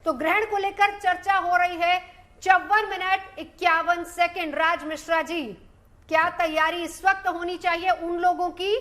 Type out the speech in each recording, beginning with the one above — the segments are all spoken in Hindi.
तो ग्रहण को लेकर चर्चा हो रही है। 54 मिनट 51 सेकंड। राज मिश्रा जी, क्या तैयारी इस वक्त होनी चाहिए उन लोगों की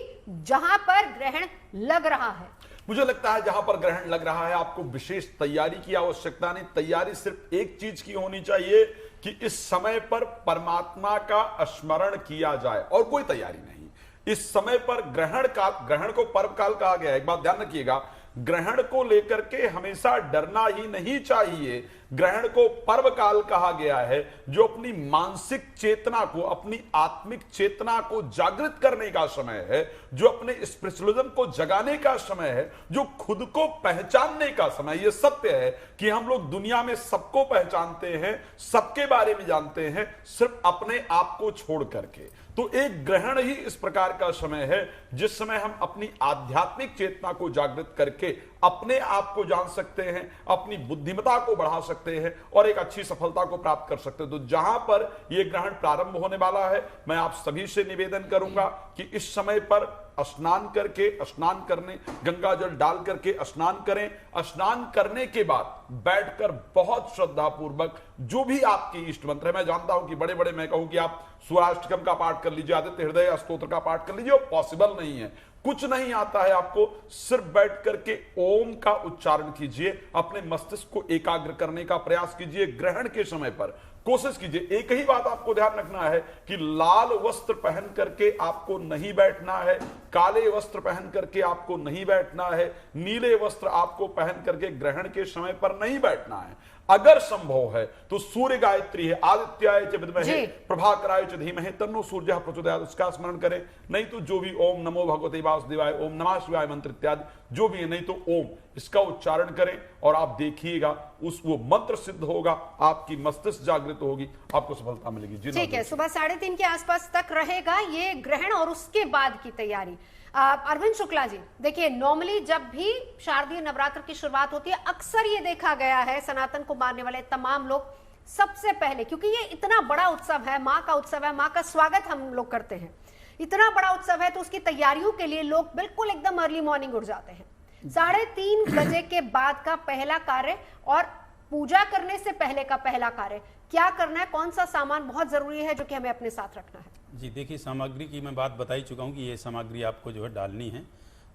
जहां पर ग्रहण लग रहा है? मुझे लगता है जहां पर ग्रहण लग रहा है आपको विशेष तैयारी की आवश्यकता नहीं। तैयारी सिर्फ एक चीज की होनी चाहिए कि इस समय पर परमात्मा का स्मरण किया जाए, और कोई तैयारी नहीं। इस समय पर ग्रहण को पर्व काल कहा गया है। एक बात ध्यान रखिएगा, ग्रहण को लेकर के हमेशा डरना ही नहीं चाहिए। ग्रहण को पर्व काल कहा गया है, जो अपनी मानसिक चेतना को, अपनी आत्मिक चेतना को जागृत करने का समय है, जो अपने स्पिरिचुअलिज्म को जगाने का समय है, जो खुद को पहचानने का समय। यह सत्य है कि हम लोग दुनिया में सबको पहचानते हैं, सबके बारे में जानते हैं, सिर्फ अपने आप को छोड़ करके। तो एक ग्रहण ही इस प्रकार का समय है जिस समय हम अपनी आध्यात्मिक चेतना को जागृत करके अपने आप को जान सकते हैं, अपनी बुद्धिमत्ता को बढ़ा सकते हैं और एक अच्छी सफलता को प्राप्त कर सकते हैं। तो जहां पर यह ग्रहण प्रारंभ होने वाला है, मैं आप सभी से निवेदन करूंगा कि इस समय पर स्नान करने, गंगा जल डाल करके स्नान करें। स्नान करने के बाद बैठकर बहुत श्रद्धापूर्वक जो भी आपकी इष्ट मंत्र है, मैं जानता हूं कि बड़े बड़े मैं कहूं कि आप सूर्याष्टकम का पाठ कर लीजिए, आदित्य हृदय स्तोत्र का पाठ कर लीजिए, वो पॉसिबल नहीं है। कुछ नहीं आता है आपको, सिर्फ बैठ करके ओम का उच्चारण कीजिए, अपने मस्तिष्क को एकाग्र करने का प्रयास कीजिए। ग्रहण के समय पर कोशिश कीजिए, एक ही बात आपको ध्यान रखना है कि लाल वस्त्र पहन करके आपको नहीं बैठना है, काले वस्त्र पहन करके आपको नहीं बैठना है, नीले वस्त्र आपको पहन करके ग्रहण के समय पर नहीं बैठना है। अगर संभव है तो सूर्य गायत्री है, आदित्याय च विद्महे प्रभाकराय च धीमहि तन्नो सूर्यः प्रचोदयात्, उसका स्मरण करें। नहीं तो जो भी ओम नमो भगवते वासुदेवाय, ओम नमः शिवाय मंत्र इत्यादि जो भी है, नहीं तो ओम, इसका उच्चारण करें और आप देखिएगा वो मंत्र सिद्ध होगा, आपकी मस्तिष्क जागृत होगी, आपको सफलता मिलेगी। जी ठीक है, सुबह 3:30 के आसपास तक रहेगा ये ग्रहण और उसके बाद की तैयारी। अरविंद शुक्ला जी, देखिए नॉर्मली जब भी शारदीय नवरात्र की शुरुआत होती है, अक्सर ये देखा गया है सनातन को मानने वाले तमाम लोग सबसे पहले, क्योंकि ये इतना बड़ा उत्सव है, माँ का उत्सव है, माँ का स्वागत हम लोग करते हैं, इतना बड़ा उत्सव है, तो उसकी तैयारियों के लिए लोग बिल्कुल एकदम अर्ली मॉर्निंग उठ जाते हैं। 3:30 बजे के बाद का पहला कार्य और पूजा करने से पहले का पहला कार्य क्या करना है, कौन सा सामान बहुत जरूरी है जो कि हमें अपने साथ रखना है? जी देखिए, सामग्री की मैं बात बता ही चुका हूँ कि ये सामग्री आपको जो है डालनी है।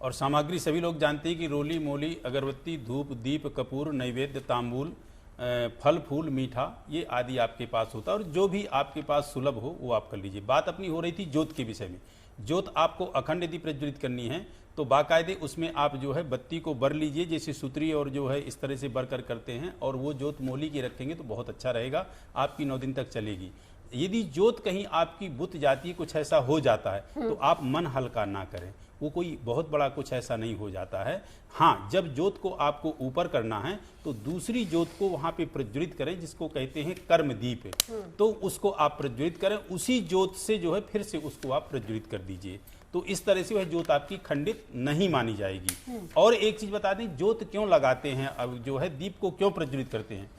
और सामग्री सभी लोग जानते हैं कि रोली मोली अगरबत्ती धूप दीप कपूर नैवेद्य तांबूल फल फूल मीठा ये आदि आपके पास होता है, और जो भी आपके पास सुलभ हो वो आप कर लीजिए। बात अपनी हो रही थी ज्योत के विषय में। ज्योत आपको अखंड यदि प्रज्वलित करनी है तो बाकायदे उसमें आप जो है बत्ती को बर लीजिए, जैसे सूत्री और जो है इस तरह से बर कर करते हैं, और वो ज्योत मोली की रखेंगे तो बहुत अच्छा रहेगा, आपकी 9 दिन तक चलेगी। यदि ज्योत कहीं आपकी बुत जाती है, कुछ ऐसा हो जाता है, तो आप मन हल्का ना करें, वो कोई बहुत बड़ा कुछ ऐसा नहीं हो जाता है। हाँ, जब ज्योत को आपको ऊपर करना है तो दूसरी ज्योत को वहां पे प्रज्वलित करें, जिसको कहते हैं कर्मदीप, तो उसको आप प्रज्वलित करें, उसी ज्योत से जो है फिर से उसको आप प्रज्वलित कर दीजिए। तो इस तरह से वह ज्योत आपकी खंडित नहीं मानी जाएगी। और एक चीज बता दें, ज्योत क्यों लगाते हैं, अब जो है दीप को क्यों प्रज्वलित करते हैं?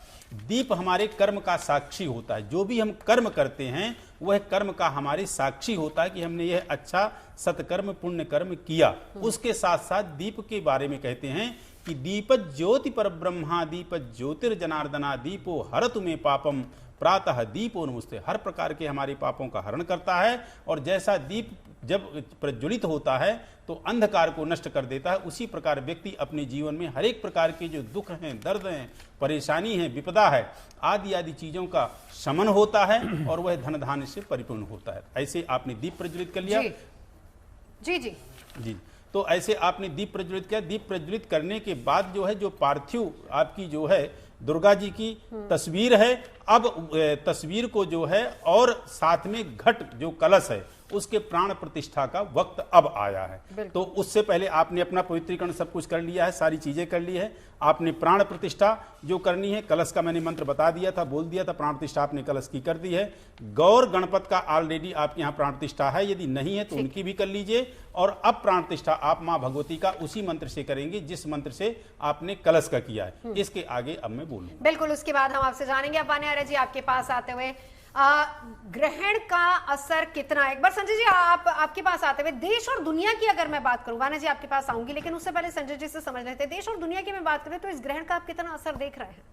दीप हमारे कर्म का साक्षी होता है। जो भी हम कर्म करते हैं वह कर्म का हमारे साक्षी होता है कि हमने यह अच्छा सत्कर्म पुण्य कर्म किया। उसके साथ साथ दीप के बारे में कहते हैं कि दीप ज्योति पर ब्रह्मा दीप ज्योतिर्जनार्दना दीपो हरतु मे पापम प्रातः दीपो नमस्ते। हर प्रकार के हमारे पापों का हरण करता है, और जैसा दीप जब प्रज्वलित होता है तो अंधकार को नष्ट कर देता है, उसी प्रकार व्यक्ति अपने जीवन में हर एक प्रकार के जो दुख हैं, दर्द हैं, परेशानी है, विपदा है, आदि आदि चीजों का शमन होता है और वह धन धान्य से परिपूर्ण होता है। ऐसे आपने दीप प्रज्वलित कर लिया। जी जी जी, तो ऐसे आपने दीप प्रज्वलित किया। दीप प्रज्वलित करने के बाद जो है, जो पार्थिव आपकी जो है दुर्गा जी की तस्वीर है, अब तस्वीर को जो है और साथ में घट जो कलश है उसके प्राण प्रतिष्ठा का वक्त अब आया है। तो उससे पहले आपने अपना पवित्रीकरण सब कुछ कर लिया है, सारी चीजें कर ली है। आपने प्राण प्रतिष्ठा जो करनी है, कलश का मैंने मंत्र बता दिया था, बोल दिया था, प्राण प्रतिष्ठा आपने कलश की कर दी है। गौर गणपत का ऑलरेडी आपके यहाँ प्राण प्रतिष्ठा है, यदि नहीं है तो उनकी भी कर लीजिए। और अब प्राण प्रतिष्ठा आप माँ भगवती का उसी मंत्र से करेंगे जिस मंत्र से आपने कलश का किया है। इसके आगे अब मैं बोलूंगा। बिल्कुल, उसके बाद हम आपसे जानेंगे। अब वानी आर्य जी आपके पास आते हुए, ग्रहण का असर कितना, एक बार संजय जी आपके पास आते हुए देश और दुनिया की अगर मैं बात करूं, वाना जी आपके पास आऊंगी, लेकिन उससे पहले संजय जी से समझ लेते हैं, देश और दुनिया की मैं बात करें तो इस ग्रहण का आप कितना असर देख रहे हैं?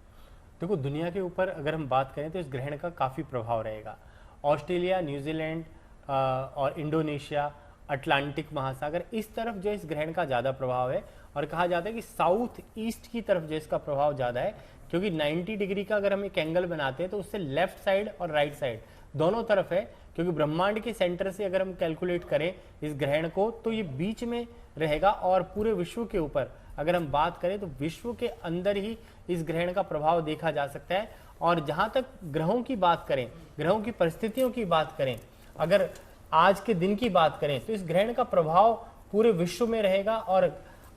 देखो, दुनिया के ऊपर अगर हम बात करें तो इस ग्रहण का काफ़ी प्रभाव रहेगा। ऑस्ट्रेलिया, न्यूजीलैंड और इंडोनेशिया, अटलांटिक महासागर, इस तरफ जो इस ग्रहण का ज़्यादा प्रभाव है। और कहा जाता है कि साउथ ईस्ट की तरफ जो इसका प्रभाव ज़्यादा है, क्योंकि 90 डिग्री का अगर हम एक एंगल बनाते हैं तो उससे लेफ्ट साइड और राइट साइड दोनों तरफ है। क्योंकि ब्रह्मांड के सेंटर से अगर हम कैलकुलेट करें इस ग्रहण को तो ये बीच में रहेगा। और पूरे विश्व के ऊपर अगर हम बात करें तो विश्व के अंदर ही इस ग्रहण का प्रभाव देखा जा सकता है। और जहां तक ग्रहों की बात करें, ग्रहों की परिस्थितियों की बात करें, अगर आज के दिन की बात करें तो इस ग्रहण का प्रभाव पूरे विश्व में रहेगा और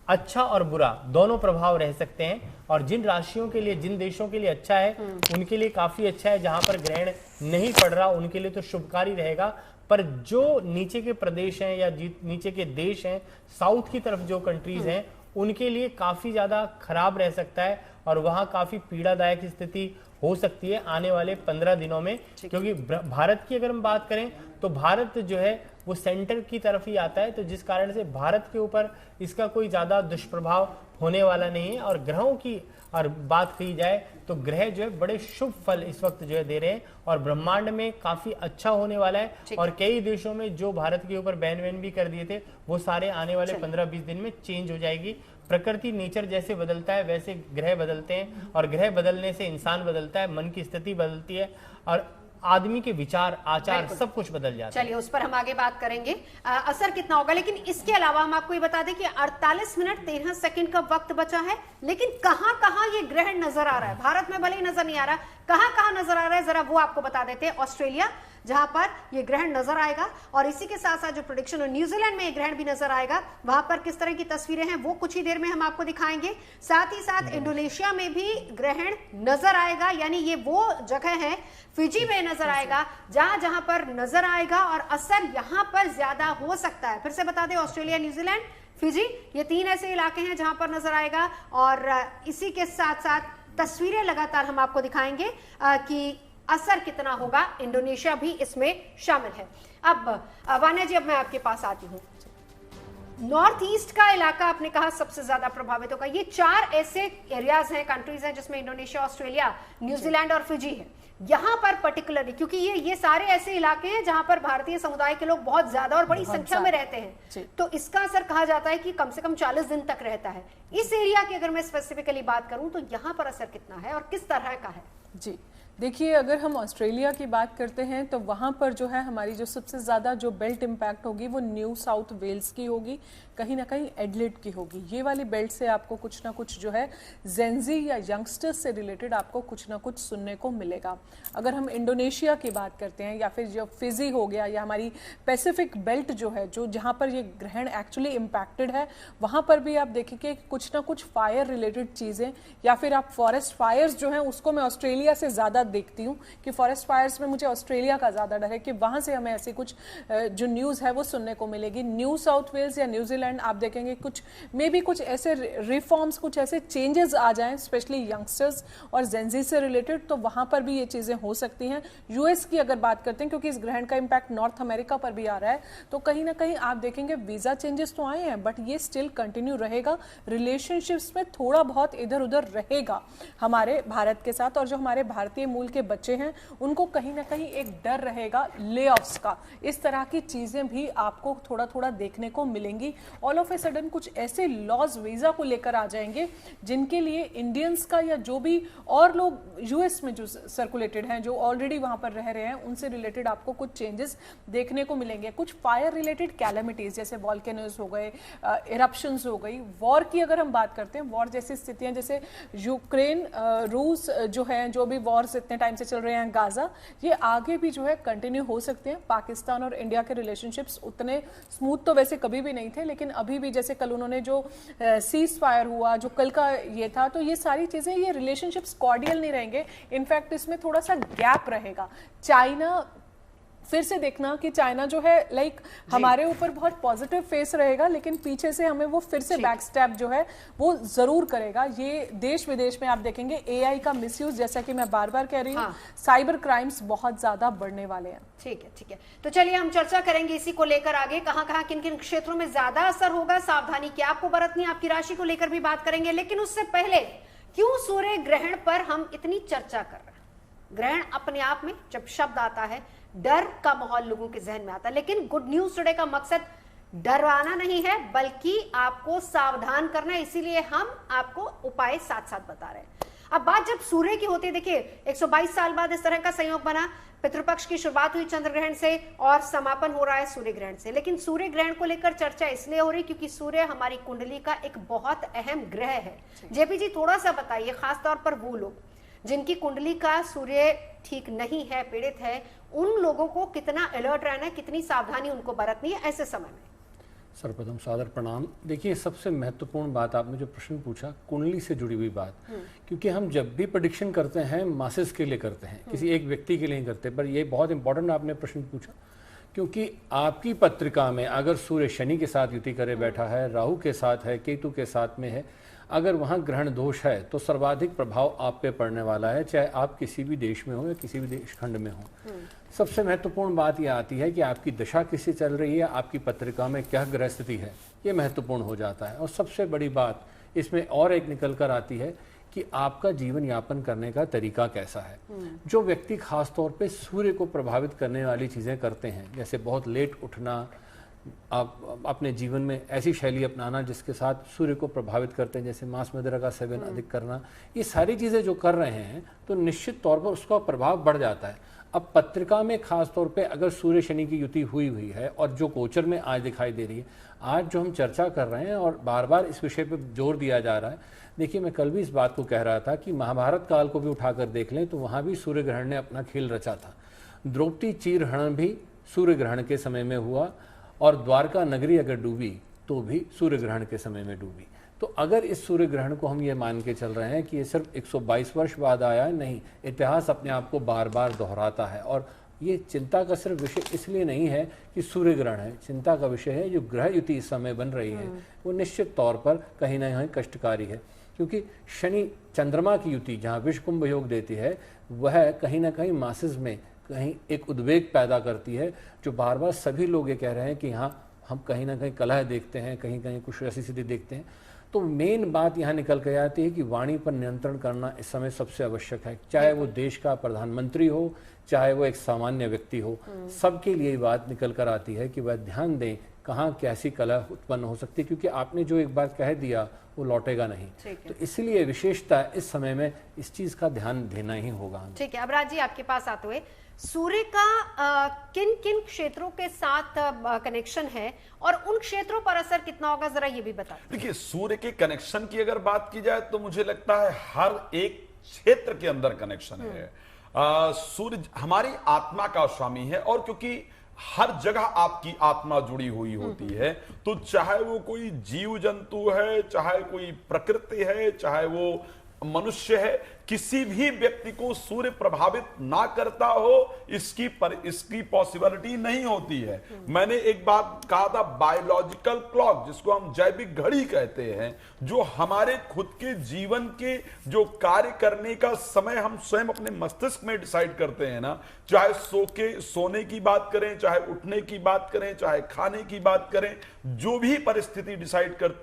अच्छा और बुरा दोनों प्रभाव रह सकते हैं। और जिन राशियों के लिए, जिन देशों के लिए अच्छा है उनके लिए काफी अच्छा है। जहां पर ग्रहण नहीं पड़ रहा उनके लिए तो शुभकारी रहेगा। पर जो नीचे के प्रदेश हैं या नीचे के देश हैं, साउथ की तरफ जो कंट्रीज हैं, उनके लिए काफी ज्यादा खराब रह सकता है और वहां काफी पीड़ादायक स्थिति हो सकती है आने वाले 15 दिनों में। क्योंकि भारत की अगर हम बात करें तो भारत जो है वो सेंटर की तरफ ही आता है, तो जिस कारण से भारत के ऊपर इसका कोई ज्यादा दुष्प्रभाव होने वाला नहीं है। और ग्रहों की और बात कही जाए तो ग्रह जो है बड़े शुभ फल इस वक्त जो है दे रहे हैं और ब्रह्मांड में काफी अच्छा होने वाला है। और कई देशों में जो भारत के ऊपर बैन वैन भी कर दिए थे वो सारे आने वाले 15-20 दिन में चेंज हो जाएगी। प्रकृति, नेचर जैसे बदलता है वैसे ग्रह बदलते हैं और ग्रह बदलने से इंसान बदलता है, मन की स्थिति बदलती है और आदमी के विचार, आचार सब कुछ बदल जाता है। चलिए उस पर हम आगे बात करेंगे असर कितना होगा। लेकिन इसके अलावा हम आपको ये बता दें कि 48 मिनट 13 सेकंड का वक्त बचा है, लेकिन कहां कहां ये ग्रहण नजर आ रहा है। भारत में भले ही नजर नहीं आ रहा, कहां कहां नजर आ रहा है जरा वो आपको बता देते हैं। ऑस्ट्रेलिया जहां पर ये ग्रहण नजर आएगा और इसी के साथ साथ जो प्रेडिक्शन है न्यूजीलैंड में ये ग्रहण भी नजर आएगा, वहां पर किस तरह की तस्वीरें हैं वो कुछ ही देर में हम आपको दिखाएंगे। साथ ही साथ इंडोनेशिया में भी ग्रहण नजर आएगा, यानी ये वो जगह है, फिजी में नजर आएगा जहां जहां पर नजर आएगा और असर यहां पर ज्यादा हो सकता है। फिर से बता दें, ऑस्ट्रेलिया, न्यूजीलैंड, फिजी, ये 3 ऐसे इलाके हैं जहां पर नजर आएगा। और इसी के साथ साथ तस्वीरें लगातार हम आपको दिखाएंगे कि असर कितना होगा। इंडोनेशिया भी इसमें शामिल है। अब वान्या जी, अब मैं आपके पास आती हूं। नॉर्थ ईस्ट का इलाका आपने कहा सबसे ज्यादा प्रभावित होगा। ये 4 ऐसे एरियाज हैं, कंट्रीज हैं जिसमें इंडोनेशिया, ऑस्ट्रेलिया, न्यूजीलैंड और फिजी है। यहां पर पर्टिकुलरली क्योंकि ये सारे ऐसे इलाके हैं जहां पर भारतीय समुदाय के लोग बहुत ज्यादा और बड़ी संख्या में रहते हैं, तो इसका असर कहा जाता है कि कम से कम 40 दिन तक रहता है। इस एरिया की अगर मैं स्पेसिफिकली बात करूं तो यहां पर असर कितना है और किस तरह का है? जी देखिए, अगर हम ऑस्ट्रेलिया की बात करते हैं तो वहाँ पर जो है हमारी जो सबसे ज़्यादा जो बेल्ट इम्पैक्ट होगी वो न्यू साउथ वेल्स की होगी, कहीं ना कहीं एडलेड की होगी। ये वाली बेल्ट से आपको कुछ ना कुछ जो है जेंजी या यंगस्टर्स से रिलेटेड आपको कुछ ना कुछ सुनने को मिलेगा। अगर हम इंडोनेशिया की बात करते हैं या फिर जो फिजी हो गया या हमारी पैसिफिक बेल्ट जो है, जो जहाँ पर ये ग्रहण एक्चुअली इम्पैक्टेड है, वहाँ पर भी आप देखेंगे कुछ ना कुछ फायर रिलेटेड चीज़ें या फिर आप फॉरेस्ट फायर्स जो हैं उसको मैं ऑस्ट्रेलिया से ज़्यादा देखती हूँ कि फॉरेस्ट फायर्स में मुझे ऑस्ट्रेलिया का ज़्यादा डर है कि वहाँ से हमें ऐसी कुछ जो न्यूज़ है वो सुनने को मिलेगी। न्यू साउथ वेल्स या न्यूजीलैंड आप देखेंगे कुछ मे बी कुछ ऐसे रिफॉर्म्स, कुछ ऐसे चेंजेस आ जाएं स्पेशली यंगस्टर्स और जेंजी से रिलेटेड, तो वहाँ पर भी ये चीज़ें हो सकती हैं। यूएस की अगर बात करते हैं, क्योंकि इस ग्रहण का इम्पैक्ट नॉर्थ अमेरिका पर भी आ रहा है, तो कहीं ना कहीं आप देखेंगे वीज़ा चेंजेस तो आए हैं बट ये स्टिल कंटिन्यू रहेगा। रिलेशनशिप्स में थोड़ा बहुत इधर उधर रहेगा हमारे भारत के साथ, और जो हमारे भारतीय मूल के बच्चे हैं उनको कहीं ना कहीं एक डर रहेगा ले ऑफ्स का। इस तरह की चीजें भी आपको थोड़ा थोड़ा देखने को मिलेंगी। ऑल ऑफ ए सडन कुछ ऐसे लॉज वीजा को लेकर आ जाएंगे जिनके लिए इंडियंस का या जो भी और लोग यूएस में जो सर्कुलेटेड हैं, जो ऑलरेडी वहां पर रह रहे हैं, उनसे रिलेटेड आपको कुछ चेंजेस देखने को मिलेंगे। कुछ फायर रिलेटेड कैलेमिटीज जैसे वॉल्केनोज हो गए, इरप्शंस हो गई। वॉर की अगर हम बात करते हैं, वॉर जैसी स्थितियां जैसे यूक्रेन, रूस जो है, जो भी वॉर्स इतने टाइम से चल रहे हैं, गाजा, ये आगे भी जो है कंटिन्यू हो सकते हैं। पाकिस्तान और इंडिया के रिलेशनशिप्स उतने स्मूथ तो वैसे कभी भी नहीं थे, लेकिन अभी भी जैसे कल उन्होंने जो सीज फायर हुआ, जो कल का ये था, तो ये सारी चीजें, ये रिलेशनशिप्स कॉर्डियल नहीं रहेंगे। इनफैक्ट इसमें थोड़ा सा गैप रहेगा। चाइना, फिर से देखना कि चाइना जो है लाइक हमारे ऊपर बहुत पॉजिटिव फेस रहेगा, लेकिन पीछे से हमें वो फिर से बैक स्टैप जो है वो जरूर करेगा। ये देश विदेश में आप देखेंगे एआई का मिसयूज, जैसा कि मैं बार बार कह रही हूँ, साइबर क्राइम्स बहुत ज्यादा बढ़ने वाले हैं। ठीक है, ठीक है, तो चलिए हम चर्चा करेंगे इसी को लेकर आगे, कहां किन किन क्षेत्रों में ज्यादा असर होगा, सावधानी क्या आपको बरतनी, आपकी राशि को लेकर भी बात करेंगे। लेकिन उससे पहले क्यों सूर्य ग्रहण पर हम इतनी चर्चा कर रहे हैं? ग्रहण अपने आप में जब शब्द आता है डर का माहौल लोगों के जहन में आता है, लेकिन गुड न्यूज टुडे का मकसद डरवाना नहीं है बल्कि आपको सावधान करना है, इसीलिए हम आपको उपाय साथ साथ बता रहे हैं। अब बात जब सूर्य की होती है, देखिए 122 साल बाद इस तरह का संयोग बना, पितृपक्ष की शुरुआत हुई चंद्र ग्रहण से और समापन हो रहा है सूर्य ग्रहण से। लेकिन सूर्य ग्रहण को लेकर चर्चा इसलिए हो रही क्योंकि सूर्य हमारी कुंडली का एक बहुत अहम ग्रह है। जेपी जी थोड़ा सा बताइए, खासतौर पर वो लोग जिनकी कुंडली का सूर्य ठीक नहीं है, पीड़ित है, उन लोगों को कितना अलर्ट रहना है, कितनी सावधानी उनको बरतनी है ऐसे समय में? सर्वप्रथम सादर प्रणाम। देखिए, सबसे महत्वपूर्ण बात आपने जो प्रश्न पूछा, कुंडली से जुड़ी हुई बात, क्योंकि हम जब भी प्रेडिक्शन करते हैं मासेस के लिए करते हैं, किसी एक व्यक्ति के लिए नहीं करते। पर ये बहुत इंपॉर्टेंट आपने प्रश्न पूछा, क्योंकि आपकी पत्रिका में अगर सूर्य शनि के साथ युति करे बैठा है, राहु के साथ है, केतु के साथ में है, अगर वहाँ ग्रहण दोष है तो सर्वाधिक प्रभाव आप पे पड़ने वाला है, चाहे आप किसी भी देश में हो या किसी भी देश खंड में हो। सबसे महत्वपूर्ण बात यह आती है कि आपकी दशा किससे चल रही है, आपकी पत्रिका में क्या ग्रह स्थिति है, ये महत्वपूर्ण हो जाता है। और सबसे बड़ी बात इसमें और एक निकल कर आती है कि आपका जीवन यापन करने का तरीका कैसा है। जो व्यक्ति खास तौर पे सूर्य को प्रभावित करने वाली चीज़ें करते हैं, जैसे बहुत लेट उठना, आप अपने जीवन में ऐसी शैली अपनाना जिसके साथ सूर्य को प्रभावित करते हैं, जैसे मांस मदिरा का सेवन अधिक करना, ये सारी चीज़ें जो कर रहे हैं तो निश्चित तौर पर उसका प्रभाव बढ़ जाता है। अब पत्रिका में खास तौर पे अगर सूर्य शनि की युति हुई है और जो गोचर में आज दिखाई दे रही है, आज जो हम चर्चा कर रहे हैं और बार बार इस विषय पर जोर दिया जा रहा है। देखिए, मैं कल भी इस बात को कह रहा था कि महाभारत काल को भी उठाकर देख लें तो वहाँ भी सूर्य ग्रहण ने अपना खेल रचा था। द्रौपदी चीरहरण भी सूर्य ग्रहण के समय में हुआ और द्वारका नगरी अगर डूबी तो भी सूर्य ग्रहण के समय में डूबी। तो अगर इस सूर्य ग्रहण को हम ये मान के चल रहे हैं कि ये सिर्फ 122 वर्ष बाद आया है, नहीं, इतिहास अपने आप को बार बार दोहराता है। और ये चिंता का सिर्फ विषय इसलिए नहीं है कि सूर्य ग्रहण है, चिंता का विषय है जो ग्रह युति इस समय बन रही है वो निश्चित तौर पर कहीं ना कहीं कष्टकारी है। क्योंकि शनि चंद्रमा की युति जहाँ विष कुंभ योग देती है, वह कहीं ना कहीं मासेस में कहीं एक उद्वेग पैदा करती है, जो बार बार सभी लोग ये कह रहे हैं कि हाँ, हम कहीं ना कहीं कलह देखते हैं, कहीं कहीं कुछ ऐसी स्थिति देखते हैं। तो मेन बात यहाँ निकल कर आती है कि वाणी पर नियंत्रण करना इस समय सबसे आवश्यक है, चाहे वो देश का प्रधानमंत्री हो, चाहे वो एक सामान्य व्यक्ति हो, सबके लिए बात निकल कर आती है कि वह ध्यान दें कहाँ कैसी कलह उत्पन्न हो सकती है, क्योंकि आपने जो एक बार कह दिया वो लौटेगा नहीं। तो इसलिए विशेषता इस समय में इस चीज का ध्यान देना ही होगा। ठीक है, अब राज जी आपके पास आते हुए, सूर्य का किन किन क्षेत्रों के साथ कनेक्शन है और उन क्षेत्रों पर असर कितना होगा, जरा ये भी बता। देखिए, सूर्य के कनेक्शन की अगर बात की जाए तो मुझे लगता है हर एक क्षेत्र के अंदर कनेक्शन है। सूर्य हमारी आत्मा का स्वामी है और क्योंकि हर जगह आपकी आत्मा जुड़ी हुई होती है, तो चाहे वो कोई जीव जंतु है, चाहे कोई प्रकृति है, चाहे वो मनुष्य है, किसी भी व्यक्ति को सूर्य प्रभावित ना करता हो इसकी पॉसिबिलिटी नहीं होती है। मैंने एक बात कहा था, बायोलॉजिकल क्लॉक, जिसको हम जैविक घड़ी कहते हैं, जो हमारे खुद के जीवन के जो कार्य करने का समय हम स्वयं अपने मस्तिष्क में डिसाइड करते हैं ना, चाहे सोने की बात करें, चाहे उठने की बात करें, चाहे खाने की बात करें, जो भी परिस्थिति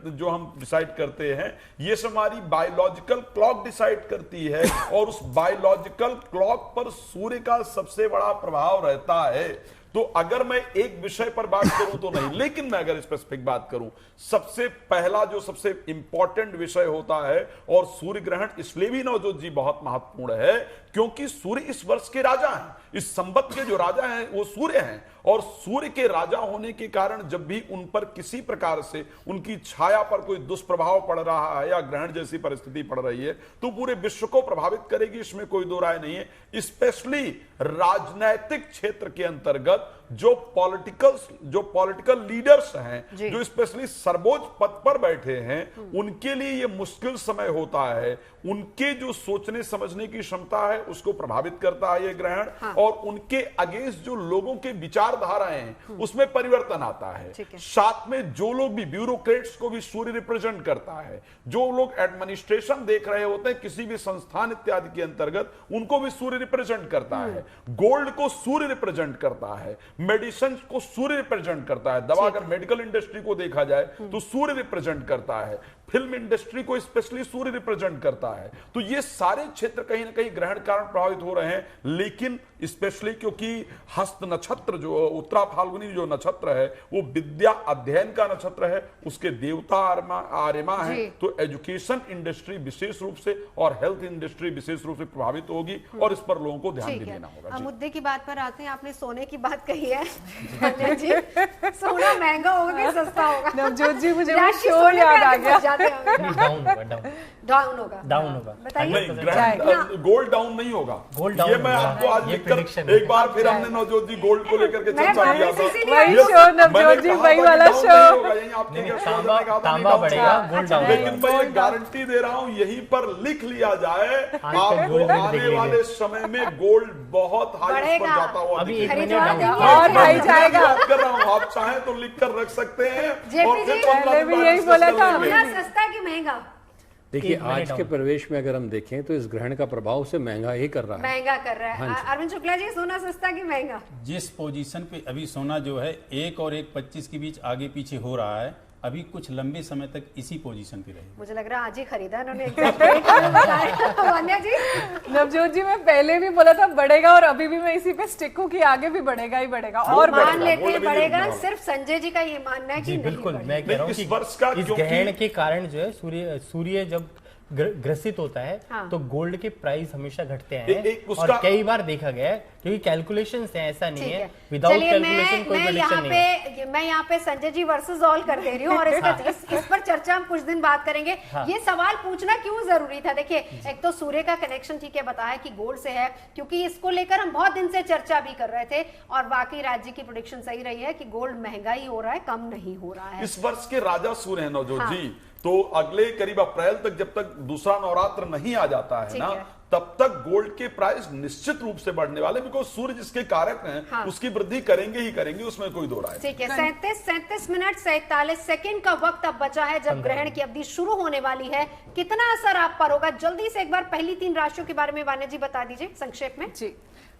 जो हम डिसाइड करते हैं, ये सब हमारी बायोलॉजिकल क्लॉक डिसाइड करती है। और उस बायोलॉजिकल क्लॉक पर सूर्य का सबसे बड़ा प्रभाव रहता है। तो अगर मैं एक विषय पर बात करूं तो नहीं, लेकिन मैं अगर स्पेसिफिक बात करूं, सबसे पहला जो सबसे इंपॉर्टेंट विषय होता है, और सूर्य ग्रहण इसलिए भी नवजोत जी बहुत महत्वपूर्ण है क्योंकि सूर्य इस वर्ष के राजा हैं, इस संवत के जो राजा हैं वो सूर्य हैं। और सूर्य के राजा होने के कारण जब भी उन पर किसी प्रकार से उनकी छाया पर कोई दुष्प्रभाव पड़ रहा है या ग्रहण जैसी परिस्थिति पड़ रही है तो पूरे विश्व को प्रभावित करेगी, इसमें कोई दो राय नहीं है। स्पेशली राजनैतिक क्षेत्र के अंतर्गत जो पॉलिटिकल लीडर्स हैं, जो स्पेशली सर्वोच्च पद पर बैठे हैं, उनके लिए ये मुश्किल समय होता है। उनके जो सोचने समझने की क्षमता है उसको प्रभावित करता है ये ग्रहण। हाँ। और उनके अगेंस्ट जो लोगों के विचारधाराएं हैं उसमें परिवर्तन आता है। साथ में जो लोग भी ब्यूरोक्रेट्स को भी सूर्य रिप्रेजेंट करता है, जो लोग एडमिनिस्ट्रेशन देख रहे होते हैं किसी भी संस्थान इत्यादि के अंतर्गत, उनको भी सूर्य रिप्रेजेंट करता है। गोल्ड को सूर्य रिप्रेजेंट करता है, मेडिसिन को सूर्य रिप्रेजेंट करता है, दवा अगर मेडिकल इंडस्ट्री को देखा जाए तो सूर्य रिप्रेजेंट करता है, फिल्म इंडस्ट्री को स्पेशली सूर्य रिप्रेजेंट करता है। तो ये सारे क्षेत्र कहीं ना कहीं ग्रहण कारण प्रभावित हो रहे हैं, लेकिन स्पेशली क्योंकि हस्त नक्षत्र जो उत्तरा फाल्गुनी जो नक्षत्र है वो विद्या अध्ययन का नक्षत्र है, उसके देवता आर्यमा है, तो एजुकेशन इंडस्ट्री विशेष रूप से और हेल्थ इंडस्ट्री विशेष रूप से प्रभावित होगी और इस पर लोगों को ध्यान भी देना होगा। मुद्दे की बात पर आते हैं, आपने सोने की बात कही है जी, सोना महंगा होगा कि सस्ता होगा? नवजोत जी मुझे वो शो याद आ गया। डाउन होगा बताइए। गोल्ड डाउन नहीं होगा, गोल्ड ये डाउन मैं आपको आज लिखकर एक बार फिर हमने नवजोत जी गोल्ड को लेकर के चर्चा किया था, वही शो नवजोत जी, वही वाला शो। तांबा बढ़ेगा, गोल्ड डाउन। लेकिन मैं ये गारंटी दे रहा हूँ, यहीं पर लिख लिया जाए आपको आने वाले समय में गोल्ड बहुत हाई पर जाता हुआ और हाई जाएगा। कर रहा हूँ, आप चाहें तो लिख कर रख सकते हैं। और फिर पहले भी यही बोला था, सस्ता कि महंगा? देखिए आज के परिवेश में अगर हम देखें तो इस ग्रहण का प्रभाव से महंगा ही कर रहा है, महंगा कर रहा है। अरविंद शुक्ला जी, सोना सस्ता कि महंगा? जिस पोजीशन पे अभी सोना जो है 1 और 1.25 के बीच आगे पीछे हो रहा है, अभी कुछ लंबे समय तक इसी पोजीशन पे रहेगा। मुझे लग रहा है आज ही खरीदा इन्होंने। वन्या जी, नवजोत जी मैं पहले भी बोला था बढ़ेगा और अभी भी मैं इसी पे स्टिक हूँ कि आगे भी बढ़ेगा ही बढ़ेगा और मान लेते हैं बढ़ेगा। सिर्फ संजय जी का ये मानना है कि बिल्कुल मैं कह रहा हूँ कि इस ग्रहण के कारण जो है सूर्य जब ग्रसित होता है तो गोल्ड के प्राइस हमेशा घटते हैं और कई बार देखा गया है, क्योंकि कैलकुलेशंस हैं, ऐसा नहीं है विदाउट कैलकुलेशन कोई प्रेडिक्शन नहीं है। मैं यहाँ पे संजय जी वर्सेस ऑल कर दे रही हूँ और इस पर चर्चा हम कुछ दिन बाद करेंगे। ये सवाल पूछना क्यों जरूरी था? देखिए, एक तो सूर्य का कनेक्शन ठीक है बताया कि गोल्ड से है, क्योंकि इसको लेकर हम बहुत दिन से चर्चा भी कर रहे थे और बाकी राज्य की प्रेडिक्शन सही रही है कि गोल्ड महंगा ही हो रहा है, कम नहीं हो रहा है। इस वर्ष के राजा सूर्य है नवजोत जी, तो अगले करीब अप्रैल तक जब तक दूसरा नवरात्र नहीं आ जाता है ना, तब तक गोल्ड के प्राइस निश्चित रूप से बढ़ने वाले, बिकॉज सूर्य जिसके कारक हैं उसकी वृद्धि करेंगे ही करेंगे, उसमें कोई दो राय। ठीक है, 37 मिनट 47 सेकंड का वक्त अब बचा है जब ग्रहण की अवधि शुरू होने वाली है। कितना असर आप पर होगा? जल्दी से एक बार पहली 3 राशियों के बारे में वान्या जी बता दीजिए संक्षेप में। जी,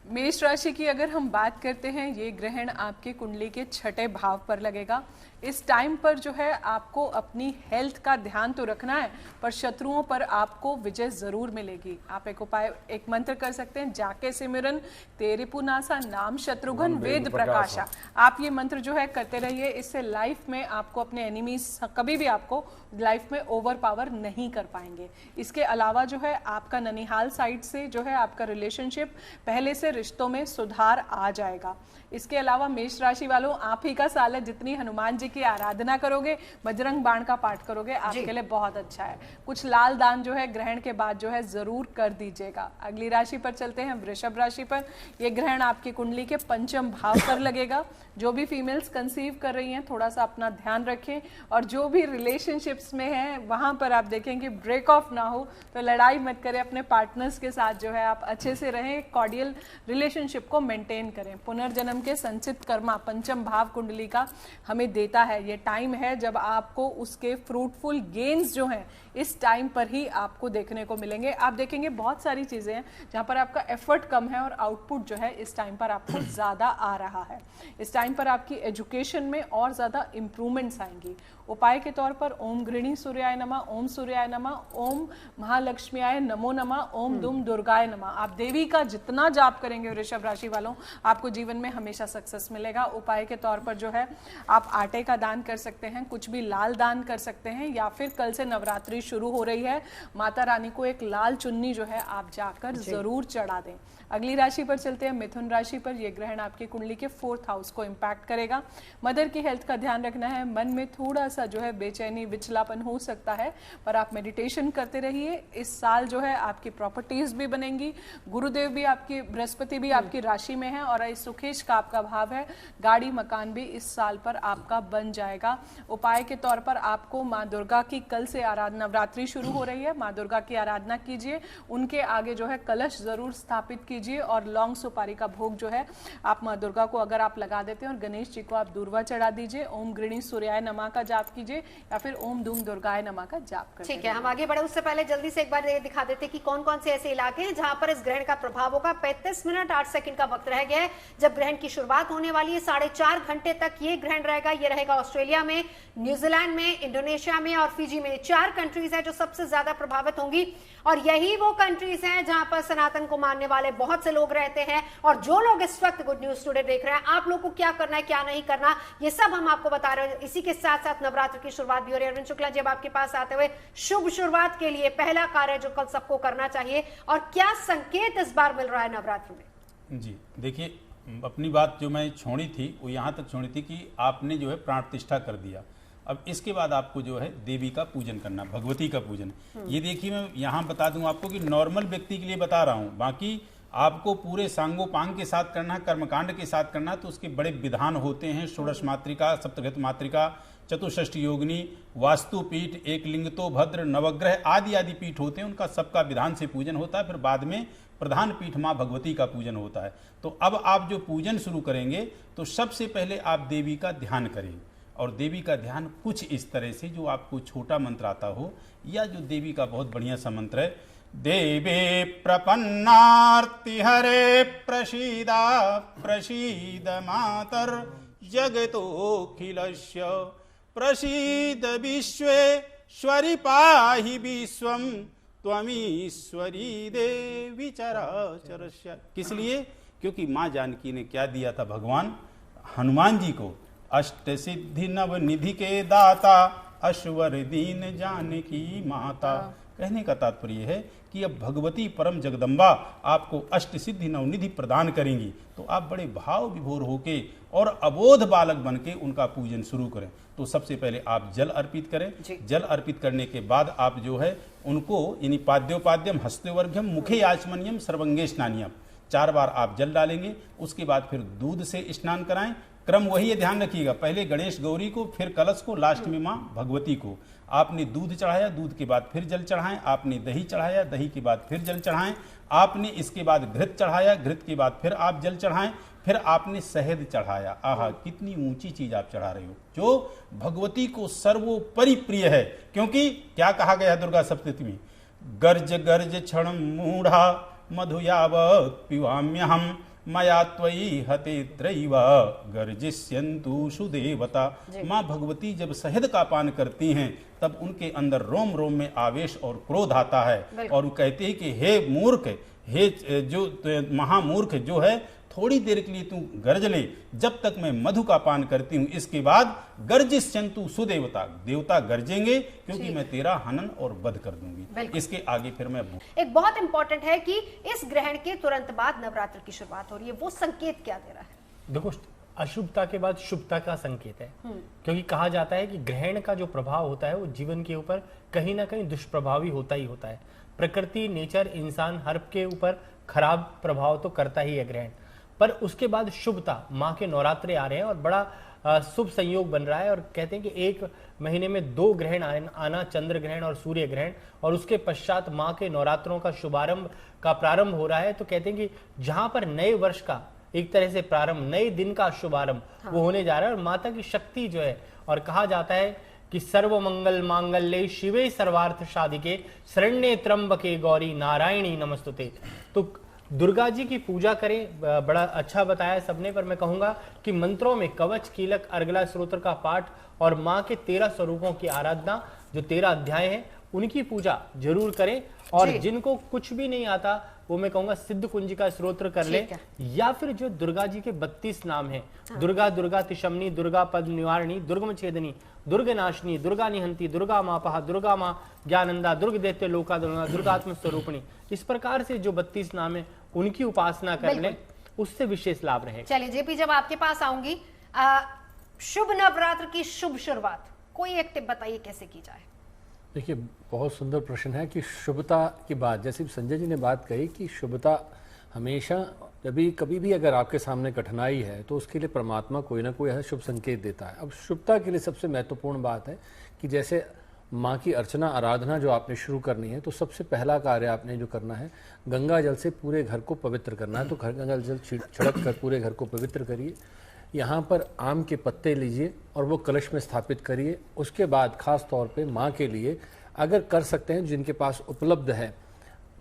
मेष राशि की अगर हम बात करते हैं, ये ग्रहण आपके कुंडली के 6ठे भाव पर लगेगा। इस टाइम पर जो है आपको अपनी हेल्थ का ध्यान तो रखना है, पर शत्रुओं पर आपको विजय जरूर मिलेगी। आप एक उपाय, एक मंत्र कर सकते हैं, जाके सिमरन तेरे पुनासा नाम शत्रुघ्न वेद प्रकाशा। आप ये मंत्र जो है करते रहिए, इससे लाइफ में आपको अपने एनिमीज कभी भी आपको लाइफ में ओवर पावर नहीं कर पाएंगे। इसके अलावा जो है आपका ननिहाल साइड से जो है आपका रिलेशनशिप, पहले से रिश्तों में सुधार आ जाएगा। इसके अलावा मेष राशि वालों, आप ही का साल है, जितनी हनुमान जी की आराधना करोगे, बजरंग बाण का पाठ करोगे, आपके लिए बहुत अच्छा है। कुछ लाल दान जो है ग्रहण के बाद जो है जरूर कर दीजिएगा। अगली राशि पर चलते हैं, वृषभ राशि पर। यह ग्रहण आपकी कुंडली के 5म भाव पर लगेगा। जो भी फीमेल्स कंसीव कर रही हैं, थोड़ा सा अपना ध्यान रखें, और जो भी रिलेशनशिप्स में हैं वहां पर आप देखें कि ब्रेक ऑफ ना हो, तो लड़ाई मत करें, अपने पार्टनर्स के साथ जो है आप अच्छे से रहें, कॉर्डियल रिलेशनशिप को मेंटेन करें। पुनर्जन्म के संचित कर्मा 5म भाव कुंडली का हमें देता है। ये टाइम है जब आपको उसके फ्रूटफुल गेन्स जो हैं इस टाइम पर ही आपको देखने को मिलेंगे। आप देखेंगे बहुत सारी चीजें हैं जहां पर आपका एफर्ट कम है और आउटपुट जो है इस टाइम पर आपको ज्यादा आ रहा है। इस टाइम पर आपकी एजुकेशन में और ज्यादा इंप्रूवमेंट्स आएंगी। उपाय के तौर पर ओम गृहिणी सूर्याय नमः, ओम सूर्याय नमः, ओम महालक्ष्मीयाय नमो नमः, ओम दुम दुर्गाय नमः। आप देवी का जितना जाप करेंगे वृषभ राशि वालों, आपको जीवन में हमेशा सक्सेस मिलेगा। उपाय के तौर पर जो है आप आटे का दान कर सकते हैं, कुछ भी लाल दान कर सकते हैं, या फिर कल से नवरात्रि शुरू हो रही है, माता रानी को एक लाल चुन्नी जो है आप जाकर जरूर चढ़ा दें। अगली राशि पर चलते हैं, मिथुन राशि पर। यह ग्रहण आपकी कुंडली के 4th हाउस को इंपैक्ट करेगा। मदर की हेल्थ का ध्यान रखना है। मन में थोड़ा सा जो है बेचैनी, विचलापन हो सकता है, पर आप मेडिटेशन करते रहिए। इस साल जो है आपकी प्रॉपर्टीज भी बनेंगी। गुरुदेव भी आपकी, बृहस्पति भी आपकी राशि में है, और इस सुखेश का आपका भाव है। गाड़ी मकान भी इस साल पर आपका बन जाएगा। उपाय के तौर पर आपको माँ दुर्गा की कल से आराधना, नवरात्रि शुरू हो रही है, माँ दुर्गा की आराधना कीजिए। उनके आगे जो है कलश जरूर स्थापित कीजिए, और लौंग सुपारी का भोग जो है आप माँ दुर्गा को अगर आप लगा देते हैं, और गणेश जी को आप दूर्वा चढ़ा दीजिए। ओम गृहिणी सूर्याय नमः का जाप कीजिए, या फिर ओम धूम दुर्गाय नमः का जाप करिए। ठीक है, हम आगे बढ़े उससे पहले जल्दी से एक बार दिखा देते कि कौन कौन से ऐसे इलाके हैं जहां पर इस ग्रहण का प्रभाव होगा। 35 मिनट 8 सेकंड का वक्त रह गया है जब ग्रहण की शुरुआत होने वाली है। 4.5 घंटे तक ये ग्रहण रहेगा। ये रहेगा ऑस्ट्रेलिया में, न्यूजीलैंड में, इंडोनेशिया में और फिजी में। 4 कंट्रीज हैं जो सबसे ज्यादा प्रभावित होंगी और यही वो कंट्रीज हैं जहां पर सनातन को मानने वाले बहुत से लोग रहते हैं। और जो लोग इस वक्त गुड न्यूज टुडे देख रहे हैं, आप लोग को क्या करना है, क्या नहीं करना, ये सब हम आपको बता रहे हैं। इसी के साथ साथ नवरात्र की शुरुआत भी हो रही है। अरविंद शुक्ला जी, अब आपके पास आते हुए शुभ शुरुआत के लिए पहला कार्य जो कल सबको करना चाहिए और क्या संकेत इस बार मिल रहा है नवरात्र में? जी देखिए, अपनी बात जो मैं छोड़ी थी वो यहाँ तक छोड़ी थी कि आपने जो है प्राण प्रतिष्ठा कर दिया। अब इसके बाद आपको जो है देवी का पूजन करना, भगवती का पूजन। ये देखिए, मैं यहाँ बता दूं आपको कि नॉर्मल व्यक्ति के लिए बता रहा हूँ, बाकी आपको पूरे सांगोपांग के साथ करना, कर्मकांड के साथ करना, तो उसके बड़े विधान होते हैं। षोडश मातृका, सप्तघत मातृका, चतुष्षष्ठी योगिनी, वास्तुपीठ, एक लिंगतो भद्र, नवग्रह आदि आदि पीठ होते हैं। उनका सबका विधान से पूजन होता है। फिर बाद में प्रधान पीठ माँ भगवती का पूजन होता है। तो अब आप जो पूजन शुरू करेंगे तो सबसे पहले आप देवी का ध्यान करें। और देवी का ध्यान कुछ इस तरह से, जो आपको छोटा मंत्र आता हो या जो देवी का बहुत बढ़िया सा मंत्र है, देवे प्रपन्नार्ति हरे प्रसीदा प्रसीद मातर जगतोऽखिलस्य प्रसीद विश्वेश्वरि पाहि विश्वं त्वमीश्वरी देवी चराचरस्य। किस लिए? क्योंकि माँ जानकी ने क्या दिया था भगवान हनुमान जी को? अष्ट सिद्धि नव निधि के दाता, अश्वर दीन जानकी माता। कहने का तात्पर्य है कि अब भगवती परम जगदम्बा आपको अष्ट सिद्धि नवनिधि प्रदान करेंगी, तो आप बड़े भाव विभोर होके और अबोध बालक बन के उनका पूजन शुरू करें। तो सबसे पहले आप जल अर्पित करें। जल अर्पित करने के बाद आप जो है उनको यानी पाद्योपाद्यम हस्तवर्घ्यम मुखे आचमनियम सर्वंगे स्नानियम 4 बार आप जल डालेंगे। उसके बाद फिर दूध से स्नान कराएं। क्रम वही है, ध्यान रखिएगा, पहले गणेश गौरी को, फिर कलश को, लास्ट में माँ भगवती को। आपने दूध चढ़ाया, दूध के बाद फिर जल चढ़ाएं। आपने दही चढ़ाया, दही के बाद फिर जल चढ़ाएं। आपने इसके बाद घृत चढ़ाया, घृत के बाद फिर आप जल चढ़ाएं। फिर आपने शहद चढ़ाया। आहा, कितनी ऊंची चीज आप चढ़ा रहे हो, जो भगवती को सर्वोपरि प्रिय है। क्योंकि क्या कहा गया दुर्गा सप्तमी में, गर्ज गर्ज क्षण मूढ़ा मधुयावत् पिबाम्यहम् मया त्वयि हते त्रैव गर्जिष्यन्तु सुदेवता। माँ भगवती जब शहद का पान करती हैं तब उनके अंदर रोम रोम में आवेश और क्रोध आता है और वो कहते हैं कि हे मूर्ख, हे जो महामूर्ख जो है, थोड़ी देर के लिए तू गर्ज ले, जब तक मैं मधु का पान करती हूँ। इसके बाद गर्जिष्यन्तु सुदेवता, देवता गरजेंगे क्योंकि मैं तेरा हनन और वध कर दूंगी। इसके आगे फिर मैं एक बहुत इंपॉर्टेंट है कि इस ग्रहण के तुरंत बाद नवरात्र की शुरुआत हो रही है, वो संकेत क्या दे रहा है? देखो, अशुभता के बाद शुभता का संकेत है, क्योंकि कहा जाता है कि ग्रहण का जो प्रभाव होता है वो जीवन के ऊपर कहीं ना कहीं दुष्प्रभावी होता ही होता है। प्रकृति, नेचर, इंसान, हर के ऊपर खराब प्रभाव तो करता ही है ग्रहण, पर उसके बाद शुभता, माँ के नवरात्रे आ रहे हैं और बड़ा शुभ संयोग बन रहा है। और कहते हैं कि 1 महीने में 2 ग्रहण आना, चंद्र ग्रहण और सूर्य ग्रहण, और उसके पश्चात माँ के नवरात्रों का शुभारंभ का प्रारंभ हो रहा है। तो कहते हैं कि जहां पर नए वर्ष का एक तरह से प्रारंभ, नए दिन का शुभारंभ वो होने जा रहा है। और माता की शक्ति जो है, और कहा जाता है कि सर्व मंगल मांगल्ये शिवे सर्वार्थ साधिके शरण्ये त्र्यंबके गौरी नारायणी नमस्तुते। तो दुर्गा जी की पूजा करें, बड़ा अच्छा बताया सबने, पर मैं कहूंगा कि मंत्रों में कवच, कीलक, अर्गला स्तोत्र का पाठ और माँ के 13 स्वरूपों की आराधना, जो 13 अध्याय हैं, उनकी पूजा जरूर करें। और जिनको कुछ भी नहीं आता वो मैं कहूंगा सिद्ध कुंजिका स्तोत्र कर ले, या फिर जो दुर्गा जी के 32 नाम हैं, दुर्गा, दुर्गा तिशमनी, दुर्गा पद निवारणी, दुर्गम छेदनी, दुर्ग नाशनी, दुर्गा निहंती, दुर्गा मापहा, दुर्गा माँ ज्ञानंदा, दुर्ग दैत्य लोका, दुर्गात्म स्वरूपणी, इस प्रकार से जो 32 नाम है उनकी उपासना कर ले, उससे विशेष लाभ रहेगा। चलिए जेपी, जब आपके पास आऊंगी, शुभ नवरात्र की शुभ शुरुआत, कोई एक टिप बताइए कैसे की जाए? देखिए, बहुत सुंदर प्रश्न है कि शुभता की बात, जैसे संजय जी ने बात कही कि शुभता हमेशा, कभी भी अगर आपके सामने कठिनाई है तो उसके लिए परमात्मा कोई ना कोई ऐसा शुभ संकेत देता है। अब शुभता के लिए सबसे महत्वपूर्ण बात है कि जैसे माँ की अर्चना, आराधना जो आपने शुरू करनी है, तो सबसे पहला कार्य आपने जो करना है, गंगा जल से पूरे घर को पवित्र करना है। तो गंगा जल छिड़क कर पूरे घर को पवित्र करिए। यहाँ पर आम के पत्ते लीजिए और वो कलश में स्थापित करिए। उसके बाद खास तौर पे माँ के लिए अगर कर सकते हैं, जिनके पास उपलब्ध है,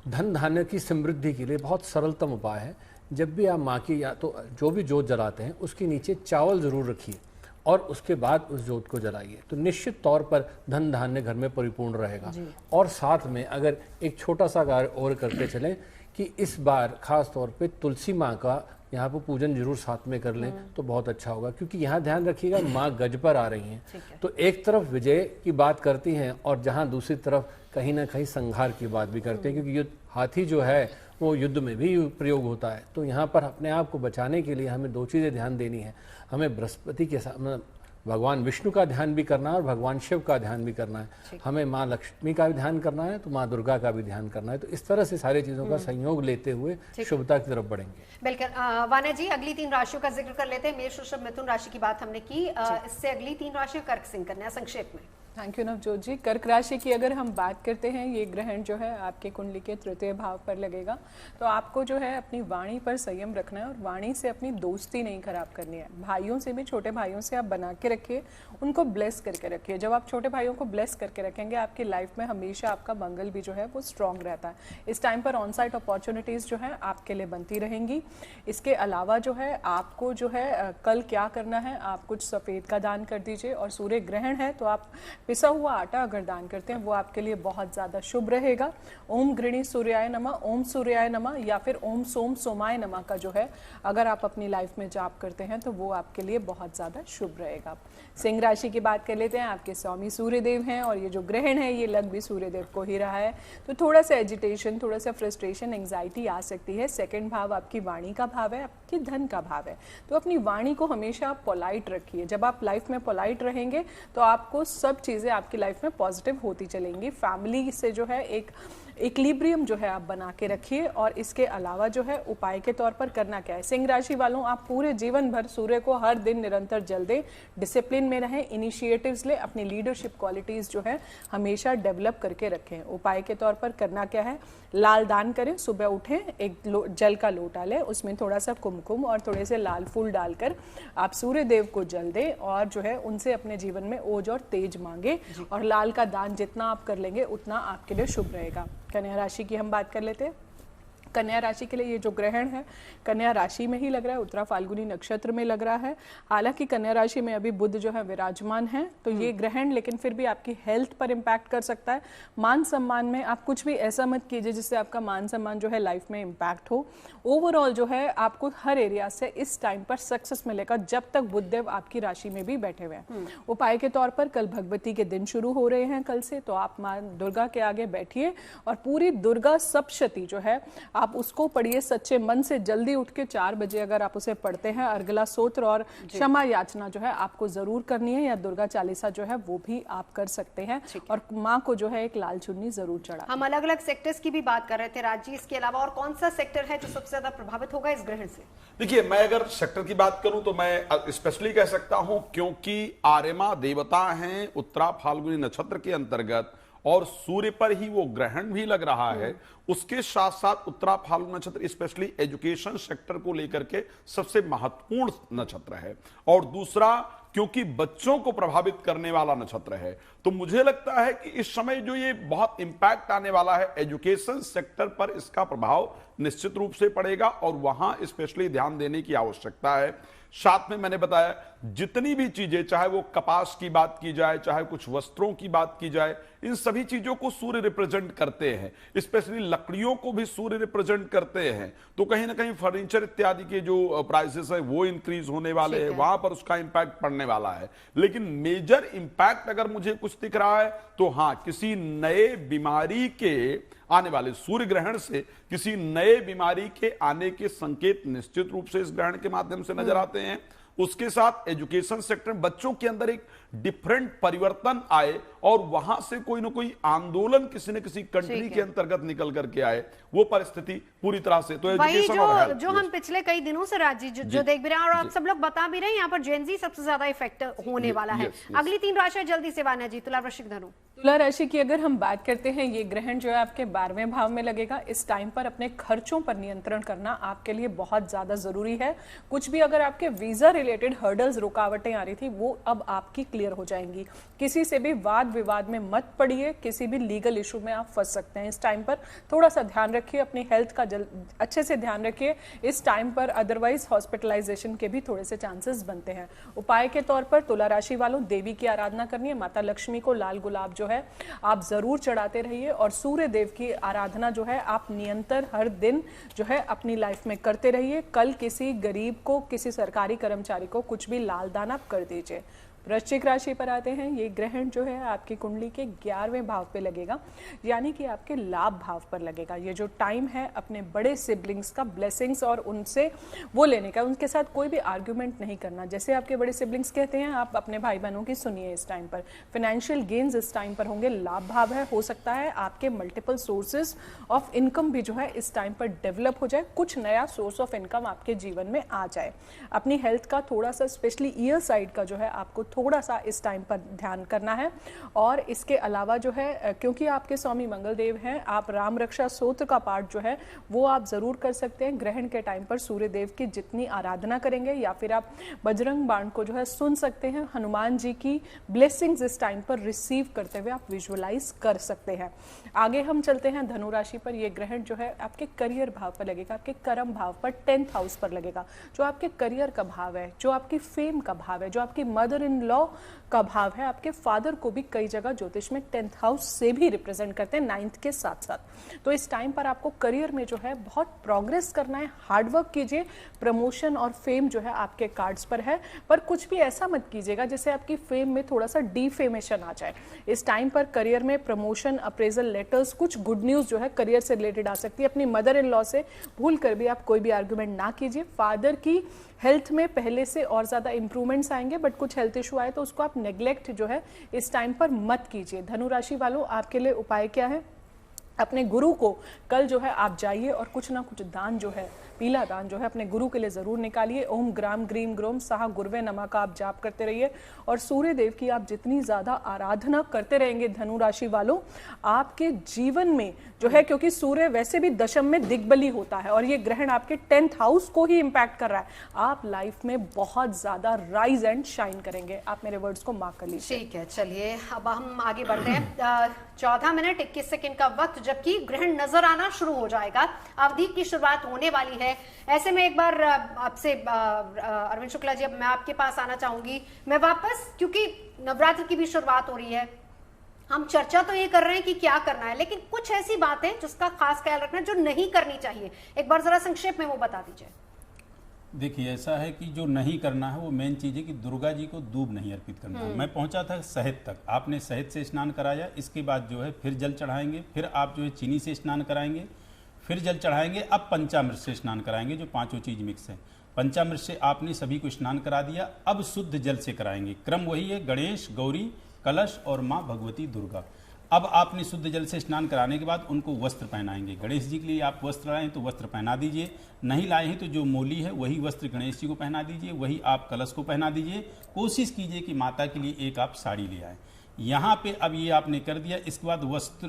धन धान्य की समृद्धि के लिए बहुत सरलतम उपाय है जब भी आप माँ की या तो जो भी जोत जलाते हैं उसके नीचे चावल ज़रूर रखिए और उसके बाद उस जोत को जलाइए, तो निश्चित तौर पर धन धान्य घर में परिपूर्ण रहेगा। और साथ में अगर एक छोटा सा कार्य और करते चलें कि इस बार खास तौर पे तुलसी माँ का यहाँ पर पूजन जरूर साथ में कर लें तो बहुत अच्छा होगा, क्योंकि यहाँ ध्यान रखिएगा माँ गज पर आ रही हैं, तो एक तरफ विजय की बात करती हैं और जहाँ दूसरी तरफ कहीं ना कहीं संहार की बात भी करते हैं, क्योंकि युद्ध हाथी जो है वो युद्ध में भी प्रयोग होता है। तो यहाँ पर अपने आप को बचाने के लिए हमें दो चीज़ें ध्यान देनी है, हमें बृहस्पति के साथ भगवान विष्णु का ध्यान भी करना है और भगवान शिव का ध्यान भी करना है, हमें माँ लक्ष्मी का भी ध्यान करना है तो माँ दुर्गा का भी ध्यान करना है। तो इस तरह से सारी चीज़ों का संयोग लेते हुए शुभता की तरफ बढ़ेंगे। बिल्कुल। वाना जी, अगली 3 राशियों का जिक्र कर लेते हैं। मेष, वृषभ, मिथुन राशि की बात हमने की, इससे अगली 3 राशियां कर्क, सिंह, कन्या, संक्षेप में। थैंक यू नवजोत जी। कर्क राशि की अगर हम बात करते हैं, ये ग्रहण जो है आपके कुंडली के तृतीय भाव पर लगेगा, तो आपको जो है अपनी वाणी पर संयम रखना है और वाणी से अपनी दोस्ती नहीं खराब करनी है। भाइयों से भी, छोटे भाइयों से आप बना के रखिए, उनको ब्लेस करके रखिए। जब आप छोटे भाइयों को ब्लेस करके रखेंगे, आपकी लाइफ में हमेशा आपका मंगल भी जो है वो स्ट्रॉन्ग रहता है। इस टाइम पर ऑन साइट अपॉर्चुनिटीज़ जो है आपके लिए बनती रहेंगी। इसके अलावा जो है आपको जो है कल क्या करना है, आप कुछ सफ़ेद का दान कर दीजिए, और सूर्य ग्रहण है तो आप पिसा हुआ आटा अगर दान करते हैं वो आपके लिए बहुत ज़्यादा शुभ रहेगा। ओम गृणी सूर्याय नमः, ओम सूर्याय नमः या फिर ओम सोम सोमाय नमः का जो है अगर आप अपनी लाइफ में जाप करते हैं तो वो आपके लिए बहुत ज़्यादा शुभ रहेगा। सिंह राशि की बात कर लेते हैं। आपके स्वामी सूर्यदेव हैं और ये जो ग्रहण है ये लग भी सूर्यदेव को ही रहा है, तो थोड़ा सा एजिटेशन, थोड़ा सा फ्रस्ट्रेशन, एंग्जाइटी आ सकती है। सेकंड भाव आपकी वाणी का भाव है, आपकी धन का भाव है, तो अपनी वाणी को हमेशा आप पोलाइट रखिए। जब आप लाइफ में पोलाइट रहेंगे तो आपको सब चीज़ें आपकी लाइफ में पॉजिटिव होती चलेंगी। फैमिली से जो है एक इक्विलिब्रियम जो है आप बना के रखिए। और इसके अलावा जो है उपाय के तौर पर करना क्या है, सिंह राशि वालों आप पूरे जीवन भर सूर्य को हर दिन निरंतर जल दें, डिसिप्लिन में रहें, इनिशिएटिव्स लें, अपनी लीडरशिप क्वालिटीज़ जो है हमेशा डेवलप करके रखें। उपाय के तौर पर करना क्या है, लाल दान करें, सुबह उठें, एक जल का लोटा लें, उसमें थोड़ा सा कुमकुम और थोड़े से लाल फूल डालकर आप सूर्य देव को जल दें और जो है उनसे अपने जीवन में ओज और तेज मांगे। और लाल का दान जितना आप कर लेंगे उतना आपके लिए शुभ रहेगा। कन्या राशि की हम बात कर लेते हैं। कन्या राशि के लिए ये जो ग्रहण है कन्या राशि में ही लग रहा है, उत्तरा फाल्गुनी नक्षत्र में लग रहा है। हालांकि कन्या राशि में अभी बुध जो है विराजमान है, तो ये ग्रहण लेकिन फिर भी आपकी हेल्थ पर इम्पैक्ट कर सकता है। मान सम्मान में आप कुछ भी ऐसा मत कीजिए जिससे आपका मान सम्मान जो है लाइफ में इम्पैक्ट हो। ओवरऑल जो है आपको हर एरिया से इस टाइम पर सक्सेस मिलेगा जब तक बुधदेव आपकी राशि में भी बैठे हुए हैं। उपाय के तौर पर कल भगवती के दिन शुरू हो रहे हैं कल से, तो आप माँ दुर्गा के आगे बैठिए और पूरी दुर्गा सप्तशती जो है आप उसको पढ़िए सच्चे मन से। जल्दी उठ के 4 बजे अगर आप उसे पढ़ते हैं, अर्गला सूत्र और क्षमा याचना जो है आपको जरूर करनी है, या दुर्गा चालीसा जो है वो भी आप कर सकते हैं। और माँ को जो है एक लाल चुन्नी जरूर चढ़ा। हम अलग अलग सेक्टर्स की भी बात कर रहे थे राज जी, इसके अलावा और कौन सा सेक्टर है जो सबसे ज्यादा प्रभावित होगा इस ग्रहण से? देखिए, मैं अगर सेक्टर की बात करूं तो मैं स्पेशली कह सकता हूं, क्योंकि आर्यमा देवता हैं उत्तरा फाल्गुनी नक्षत्र के अंतर्गत और सूर्य पर ही वो ग्रहण भी लग रहा है। उसके साथ साथ उत्तरा फाल्गुन नक्षत्र स्पेशली एजुकेशन सेक्टर को लेकर के सबसे महत्वपूर्ण नक्षत्र है, और दूसरा क्योंकि बच्चों को प्रभावित करने वाला नक्षत्र है, तो मुझे लगता है कि इस समय जो ये बहुत इंपैक्ट आने वाला है एजुकेशन सेक्टर पर, इसका प्रभाव निश्चित रूप से पड़ेगा और वहां स्पेशली ध्यान देने की आवश्यकता है। साथ में मैंने बताया जितनी भी चीजें, चाहे वो कपास की बात की जाए, चाहे कुछ वस्त्रों की बात की जाए, इन सभी चीजों को सूर्य रिप्रेजेंट करते हैं। स्पेशली लकड़ियों को भी सूर्य रिप्रेजेंट करते हैं, तो कहीं ना कहीं फर्नीचर इत्यादि के जो प्राइसेस है वो इंक्रीज होने वाले हैं, वहां पर उसका इंपैक्ट पड़ने वाला है। लेकिन मेजर इंपैक्ट अगर मुझे कुछ दिख रहा है तो हाँ, किसी नए बीमारी के आने वाले सूर्य ग्रहण से किसी नए बीमारी के आने के संकेत निश्चित रूप से इस ग्रहण के माध्यम से नजर आते हैं। उसके साथ एजुकेशन सेक्टर, बच्चों के अंदर एक डिफरेंट परिवर्तन आए और वहां से कोई ना कोई आंदोलन किसी न किसी कंट्री के अंतर्गत निकल करके आए, वो परिस्थिति पूरी तरह से तो एजुकेशन जो हम पिछले कई दिनों से राजी जो देख भी रहे हैं और आप सब लोग बता भी रहे हैं, यहाँ पर जेनजी सबसे ज्यादा इफेक्ट होने वाला है। अगली 3 राशियां जल्दी से वाना जी, तुला, वृश्चिक, धनु। तुला राशि की अगर हम बात करते हैं, ये ग्रहण जो है आपके 12वें भाव में लगेगा। इस टाइम पर अपने खर्चों पर नियंत्रण करना आपके लिए बहुत ज्यादा जरूरी है। कुछ भी अगर आपके वीजा रिलेटेड हर्डल्स, रुकावटें आ रही थी, वो अब आपकी क्लियर हो जाएंगी। किसी से भी वाद विवाद में मत पड़िए, किसी भी लीगल इशू में आप फंस सकते हैं। इस टाइम पर थोड़ा सा ध्यान रखिए, अपनी हेल्थ का अच्छे से ध्यान रखिए इस टाइम पर, अदरवाइज हॉस्पिटलाइजेशन के भी थोड़े से चांसेस बनते हैं। उपाय के तौर पर तुला राशि वालों देवी की आराधना करनी है। माता लक्ष्मी को लाल गुलाब जो है आप जरूर चढ़ाते रहिए, और सूर्य देव की आराधना जो है आप निरंतर हर दिन जो है अपनी लाइफ में करते रहिए। कल किसी गरीब को, किसी सरकारी कर्मचारी को कुछ भी लाल दान आप कर दीजिए। वृश्चिक राशि पर आते हैं। ये ग्रहण जो है आपकी कुंडली के 11वें भाव पे लगेगा, यानी कि आपके लाभ भाव पर लगेगा। ये जो टाइम है अपने बड़े सिबलिंग्स का ब्लेसिंग्स और उनसे वो लेने का, उनके साथ कोई भी आर्ग्यूमेंट नहीं करना। जैसे आपके बड़े सिबलिंग्स कहते हैं, आप अपने भाई बहनों की सुनिए इस टाइम पर। फाइनेंशियल गेन्स इस टाइम पर होंगे। लाभ भाव है, हो सकता है आपके मल्टीपल सोर्सेज ऑफ इनकम भी जो है इस टाइम पर डेवलप हो जाए, कुछ नया सोर्स ऑफ इनकम आपके जीवन में आ जाए। अपनी हेल्थ का थोड़ा सा, स्पेशली ईयर साइड का जो है आपको थोड़ा सा इस टाइम पर ध्यान करना है। और इसके अलावा जो है, क्योंकि आपके स्वामी मंगल देव हैं, आप राम रक्षा स्तोत्र का पाठ जो है वो आप जरूर कर सकते हैं। ग्रहण के टाइम पर सूर्य देव की जितनी आराधना करेंगे, या फिर आप बजरंग बाण को जो है सुन सकते हैं। हनुमान जी की ब्लेसिंग्स इस टाइम पर रिसीव करते हुए आप विजुअलाइज कर सकते हैं। आगे हम चलते हैं धनु राशि पर। यह ग्रहण जो है आपके करियर भाव पर लगेगा, आपके कर्म भाव पर, 10th हाउस पर लगेगा, जो आपके करियर का भाव है, जो आपकी फेम का भाव है, जो आपकी मदर इन लॉ का भाव है। आपके फादर को भी कई जगह ज्योतिष में 10th हाउस से भी रिप्रेजेंट करते हैं, 9th के साथ साथ। तो इस टाइम पर आपको करियर में जो है बहुत प्रोग्रेस करना है, हार्डवर्क कीजिए। प्रमोशन और फेम जो है आपके कार्ड्स पर है, पर कुछ भी ऐसा मत कीजिएगा जिससे आपकी फेम में थोड़ा सा डिफेमेशन आ जाए। इस टाइम पर करियर में प्रमोशन, अप्रेजल लेटर्स, कुछ गुड न्यूज जो है करियर से रिलेटेड आ सकती है। अपनी मदर इन लॉ से भूल कर भी आप कोई भी आर्ग्यूमेंट ना कीजिए। फादर की हेल्थ में पहले से और ज़्यादा इंप्रूवमेंट्स आएंगे, बट कुछ हेल्थ इशू आए तो उसको आप नेग्लेक्ट जो है इस टाइम पर मत कीजिए। धनु राशि वालों, आपके लिए उपाय क्या है? अपने गुरु को कल जो है आप जाइए और कुछ ना कुछ दान जो है, पीला दान जो है अपने गुरु के लिए जरूर निकालिए। ओम ग्राम ग्रीम ग्रोम साहा गुरवे नमः का आप जाप करते रहिए। और सूर्य देव की आप जितनी ज्यादा आराधना करते रहेंगे धनु राशि वालों, आपके जीवन में जो है, क्योंकि सूर्य वैसे भी दशम में दिग्बली होता है और ये ग्रहण आपके 10th हाउस को ही इंपैक्ट कर रहा है, आप लाइफ में बहुत ज्यादा राइज एंड शाइन करेंगे। आप मेरे वर्ड्स को मार्क कर लीजिए। ठीक है, चलिए अब हम आगे बढ़ते हैं। 14 मिनट 21 सेकंड का वक्त, जबकि ग्रहण नजर आना शुरू हो जाएगा, अवधि की शुरुआत होने वाली है। ऐसे में एक बार आपसे अरविंद शुक्ला जी, अब मैं आपके पास आना चाहूंगी। मैं वापस, क्योंकि नवरात्र की भी शुरुआत हो रही है, हम चर्चा तो ये कर रहे हैं कि क्या करना है, लेकिन कुछ ऐसी बातें जिसका खास ख्याल रखना है, जो नहीं करनी चाहिए, एक बार जरा संक्षेप में वो बता दीजिए। देखिए, ऐसा है कि जो नहीं करना है वो मेन चीज़ है कि दुर्गा जी को दूब नहीं अर्पित करना है। मैं पहुंचा था शहद तक, आपने शहद से स्नान कराया, इसके बाद जो है फिर जल चढ़ाएंगे, फिर आप जो है चीनी से स्नान कराएंगे, फिर जल चढ़ाएंगे, अब पंचामृत से स्नान कराएंगे, जो पांचों चीज मिक्स है। पंचामृत से आपने सभी को स्नान करा दिया, अब शुद्ध जल से कराएंगे। क्रम वही है, गणेश, गौरी, कलश और माँ भगवती दुर्गा। अब आपने शुद्ध जल से स्नान कराने के बाद उनको वस्त्र पहनाएंगे। गणेश जी के लिए आप वस्त्र लाए हैं तो वस्त्र पहना दीजिए, नहीं लाए हैं तो जो मोली है वही वस्त्र गणेश जी को पहना दीजिए, वही आप कलश को पहना दीजिए। कोशिश कीजिए कि माता के लिए एक आप साड़ी ले आए। यहाँ पे अब ये आपने कर दिया। इसके बाद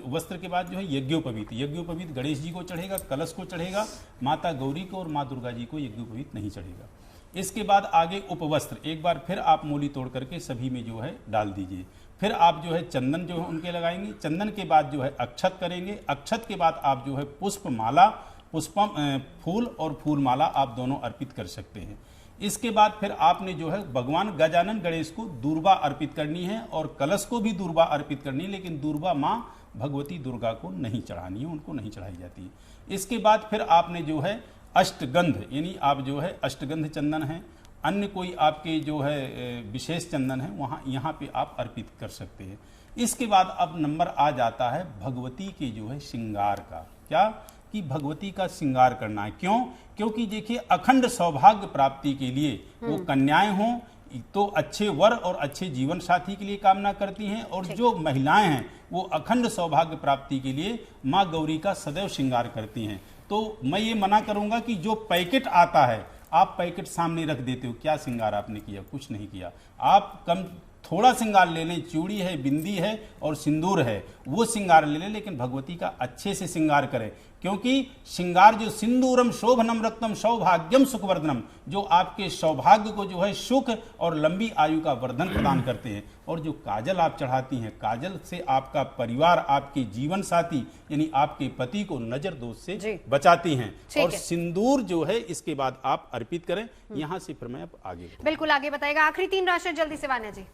वस्त्र के बाद जो है यज्ञोपवीत गणेश जी को चढ़ेगा, कलश को चढ़ेगा, माता गौरी को और माँ दुर्गा जी को यज्ञोपवीत नहीं चढ़ेगा। इसके बाद आगे उपवस्त्र एक बार फिर आप मूली तोड़ करके सभी में जो है डाल दीजिए। फिर आप जो है चंदन जो है उनके लगाएंगे। चंदन के बाद जो है अक्षत करेंगे। अक्षत के बाद आप जो है पुष्पमाला, फूल और फूलमाला आप दोनों अर्पित कर सकते हैं। इसके बाद फिर आपने जो है भगवान गजानन गणेश को दूर्वा अर्पित करनी है और कलश को भी दूर्वा अर्पित करनी है, लेकिन दूर्वा माँ भगवती दुर्गा को नहीं चढ़ानी है, उनको नहीं चढ़ाई जाती है। इसके बाद फिर आपने जो है अष्टगंध, यानी आप जो है अष्टगंध चंदन है, अन्य कोई आपके जो है विशेष चंदन है, वहाँ यहाँ पे आप अर्पित कर सकते हैं। इसके बाद अब नंबर आ जाता है भगवती के जो है श्रृंगार का। क्या कि भगवती का श्रृंगार करना है। क्यों? क्योंकि देखिए अखंड सौभाग्य प्राप्ति के लिए वो कन्याएं हों तो अच्छे वर और अच्छे जीवन साथी के लिए कामना करती हैं, और जो महिलाएं हैं वो अखंड सौभाग्य प्राप्ति के लिए माँ गौरी का सदैव श्रृंगार करती हैं। तो मैं ये मना करूंगा कि जो पैकेट आता है आप पैकेट सामने रख देते हो, क्या श्रृंगार आपने किया? कुछ नहीं किया। आप कम थोड़ा श्रृंगार ले लें, चूड़ी है, बिंदी है और सिंदूर है, वो श्रृंगार ले लें, लेकिन भगवती का अच्छे से श्रृंगार करें। क्योंकि श्रृंगार जो सिंदूरम शोभनम रत्नम सौभाग्यम सुखवर्धनम, जो आपके सौभाग्य को जो है सुख और लंबी आयु का वर्धन प्रदान करते हैं। और जो काजल आप चढ़ाती हैं, काजल से आपका परिवार, आपके जीवन साथी यानी आपके पति को नजर दोष से बचाती हैं। और सिंदूर जो है इसके बाद आप अर्पित करें। यहां से फिर मैं अब आगे बिल्कुल आगे बताएगा। आखिरी 3 राशि जल्दी से वान्या जी।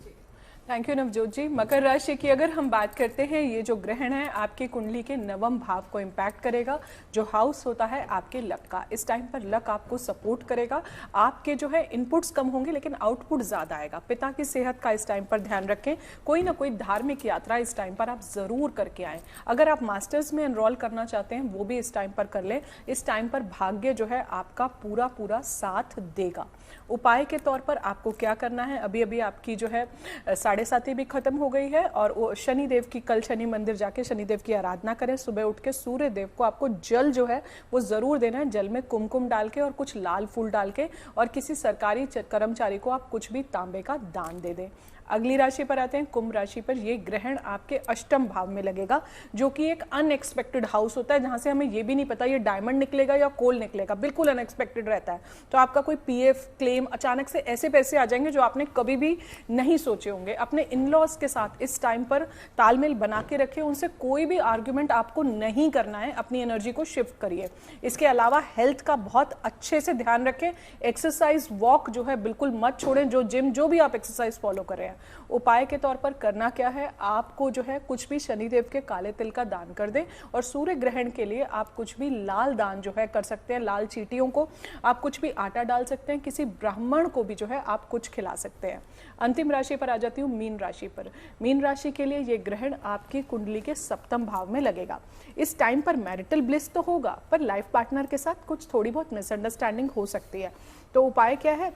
थैंक यू नवजोत जी। मकर राशि की अगर हम बात करते हैं, ये जो ग्रहण है आपकी कुंडली के 9वें भाव को इम्पैक्ट करेगा, जो हाउस होता है आपके लक का। इस टाइम पर लक आपको सपोर्ट करेगा। आपके जो है इनपुट्स कम होंगे लेकिन आउटपुट ज्यादा आएगा। पिता की सेहत का इस टाइम पर ध्यान रखें। कोई ना कोई धार्मिक यात्रा इस टाइम पर आप जरूर करके आए। अगर आप मास्टर्स में एनरोल करना चाहते हैं वो भी इस टाइम पर कर लें। इस टाइम पर भाग्य जो है आपका पूरा साथ देगा। उपाय के तौर पर आपको क्या करना है, अभी अभी आपकी जो है 7:30 भी खत्म हो गई है और वो शनिदेव की, कल शनि मंदिर जाके शनिदेव की आराधना करें। सुबह उठ के सूर्य देव को आपको जल जो है वो जरूर देना है। जल में कुमकुम डाल के और कुछ लाल फूल डाल के, और किसी सरकारी कर्मचारी को आप कुछ भी तांबे का दान दे दें। अगली राशि पर आते हैं, कुंभ राशि पर। ये ग्रहण आपके अष्टम भाव में लगेगा, जो कि एक अनएक्सपेक्टेड हाउस होता है, जहां से हमें ये भी नहीं पता ये डायमंड निकलेगा या कोल निकलेगा, बिल्कुल अनएक्सपेक्टेड रहता है। तो आपका कोई पीएफ क्लेम, अचानक से ऐसे पैसे आ जाएंगे जो आपने कभी भी नहीं सोचे होंगे। अपने इन-लॉज के साथ इस टाइम पर तालमेल बना के रखिए, उनसे कोई भी आर्ग्यूमेंट आपको नहीं करना है, अपनी एनर्जी को शिफ्ट करिए। इसके अलावा हेल्थ का बहुत अच्छे से ध्यान रखें। एक्सरसाइज, वॉक जो है बिल्कुल मत छोड़ें। जो जिम, जो भी आप एक्सरसाइज फॉलो कर रहे हैं, उपाय के तौर पर करना क्या है, आपको जो है कुछ भी शनिदेव के काले तिल का दान कर दें। और सूर्य ग्रहण के लिए आप कुछ भी लाल दान जो है कर सकते हैं। लाल चींटियों को आप कुछ भी आटा डाल सकते हैं, किसी ब्राह्मण को भी जो है आप कुछ खिला सकते हैं। अंतिम राशि पर आ जाती हूँ, मीन राशि पर। मीन राशि के लिए ये ग्रहण आपकी कुंडली के 7वें भाव में लगेगा। इस टाइम पर मैरिटल ब्लिस तो होगा, पर लाइफ पार्टनर के साथ कुछ थोड़ी बहुत मिसअंडरस्टैंडिंग हो सकती है। तो उपाय क्या है,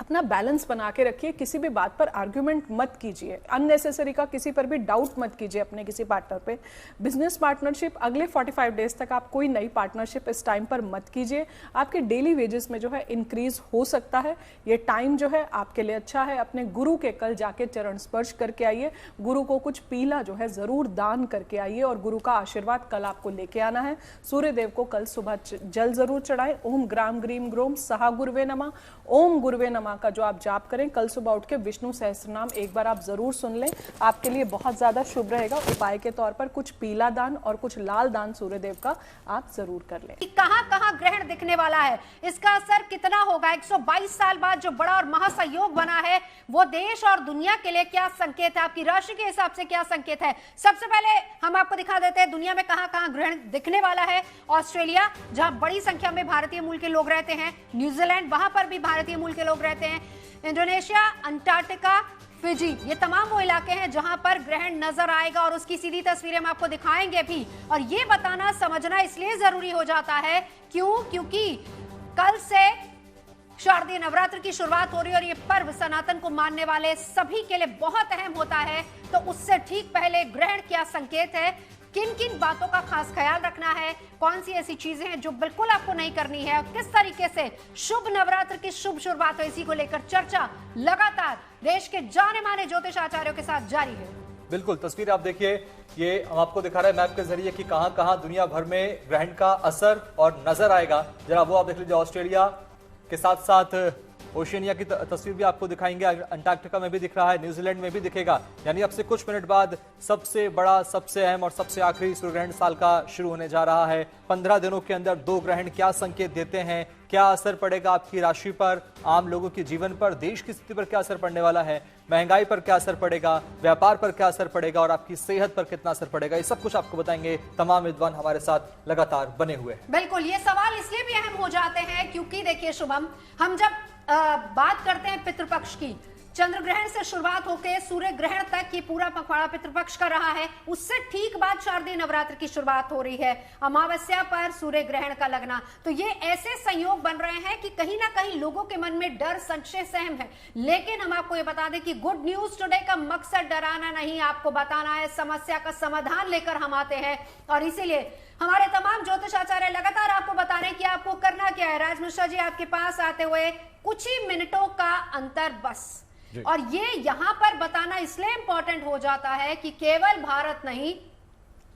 अपना बैलेंस बना के रखिए। किसी भी बात पर आर्ग्यूमेंट मत कीजिए, अननेसेसरी का किसी पर भी डाउट मत कीजिए अपने किसी पार्टनर पे। बिजनेस पार्टनरशिप अगले 45 डेज तक आप कोई नई पार्टनरशिप इस टाइम पर मत कीजिए। आपके डेली वेजेस में जो है इंक्रीज हो सकता है। ये टाइम जो है आपके लिए अच्छा है। अपने गुरु के कल जाके चरण स्पर्श करके आइए। गुरु को कुछ पीला जो है जरूर दान करके आइए और गुरु का आशीर्वाद कल आपको लेके आना है। सूर्य देव को कल सुबह जल जरूर चढ़ाए। ओम ग्राम ग्रीम ग्रोम सहा गुरुवे नमः, ओम गुरुवे नमः का जो आप जाप करें कल सुबह उठ के विष्णु सहस्त्रनाम एक बार आप जरूर सुन लें, आपके लिए बहुत ज्यादा शुभ रहेगा। उपाय के तौर पर कुछ पीला दान और कुछ लाल दान सूर्यदेव का आप जरूर कर लें। कहां ग्रहण दिखने वाला है, इसका असर कितना होगा, 122 साल बाद जो बड़ा और महासंयोग बना है वो देश और दुनिया के लिए क्या संकेत है, आपकी राशि के हिसाब से क्या संकेत है। सबसे पहले हम आपको दिखा देते हैं दुनिया में कहां ग्रहण दिखने वाला है। ऑस्ट्रेलिया, जहां बड़ी संख्या में भारतीय मूल के लोग रहते हैं। न्यूजीलैंड, वहां पर भी भारतीय मूल के लोग रहते हैं। इंडोनेशिया, अंटार्कटिका, फिजी, ये तमाम वो इलाके हैं जहां पर ग्रहण नजर आएगा और उसकी सीधी तस्वीरें हम आपको दिखाएंगे भी। और ये बताना समझना इसलिए जरूरी हो जाता है क्योंकि कल से शारदीय नवरात्र की शुरुआत हो रही है और ये पर्व सनातन को मानने वाले सभी के लिए बहुत अहम होता है। तो उससे ठीक पहले ग्रहण क्या संकेत है, किन किन बातों का खास ख्याल रखना है, कौन सी ऐसी चीजें हैं जो बिल्कुल आपको नहीं करनी है, किस तरीके से शुभ नवरात्र की शुभ शुरुआत हो, इसी को लेकर चर्चा लगातार देश के जाने माने ज्योतिष आचार्यों के साथ जारी है। बिल्कुल, तस्वीर आप देखिए, ये हम आपको दिखा रहे हैं मैप के जरिए कि कहां कहां दुनिया भर में ग्रहण का असर और नजर आएगा। जरा वो आप देख लीजिए, ऑस्ट्रेलिया के साथ साथ ओशिनिया की तस्वीर भी आपको दिखाएंगे। अंटार्कटिका में भी दिख रहा है, न्यूजीलैंड में भी दिखेगा। यानी अब से कुछ मिनट बाद सबसे बड़ा, सबसे अहम और सबसे आखिरी सूर्यग्रहण साल का शुरू होने जा रहा है। 15 दिनों के अंदर 2 ग्रहण क्या संकेत देते हैं, क्या असर पड़ेगा आपकी राशि पर, आम लोगों के जीवन पर, देश की स्थिति पर क्या असर पड़ने वाला है, महंगाई पर क्या असर पड़ेगा, व्यापार पर क्या असर पड़ेगा और आपकी सेहत पर कितना असर पड़ेगा, ये सब कुछ आपको बताएंगे। तमाम विद्वान हमारे साथ लगातार बने हुए हैं। बिल्कुल, ये सवाल इसलिए भी अहम हो जाते हैं क्योंकि देखिए शुभम, हम जब बात करते हैं पितृपक्ष की, चंद्र ग्रहण से शुरुआत होकर सूर्य ग्रहण तक की पूरा पखवाड़ा पितृपक्ष का रहा है। उससे ठीक बाद शारदीय नवरात्र की शुरुआत हो रही है, अमावस्या पर सूर्य ग्रहण का लगना। तो ये ऐसे संयोग बन रहे हैं कि कहीं ना कहीं लोगों के मन में डर, संशय, सहम है। लेकिन हम आपको ये बता दें कि गुड न्यूज टुडे का मकसद डराना नहीं, आपको बताना है, समस्या का समाधान लेकर हम आते हैं। और इसीलिए हमारे तमाम ज्योतिष आचार्य लगातार आपको बता रहे हैं कि आपको करना क्या है। राज मिश्रा जी आपके पास आते हुए कुछ ही मिनटों का अंतर बस, और ये यहां पर बताना इसलिए इंपॉर्टेंट हो जाता है कि केवल भारत नहीं,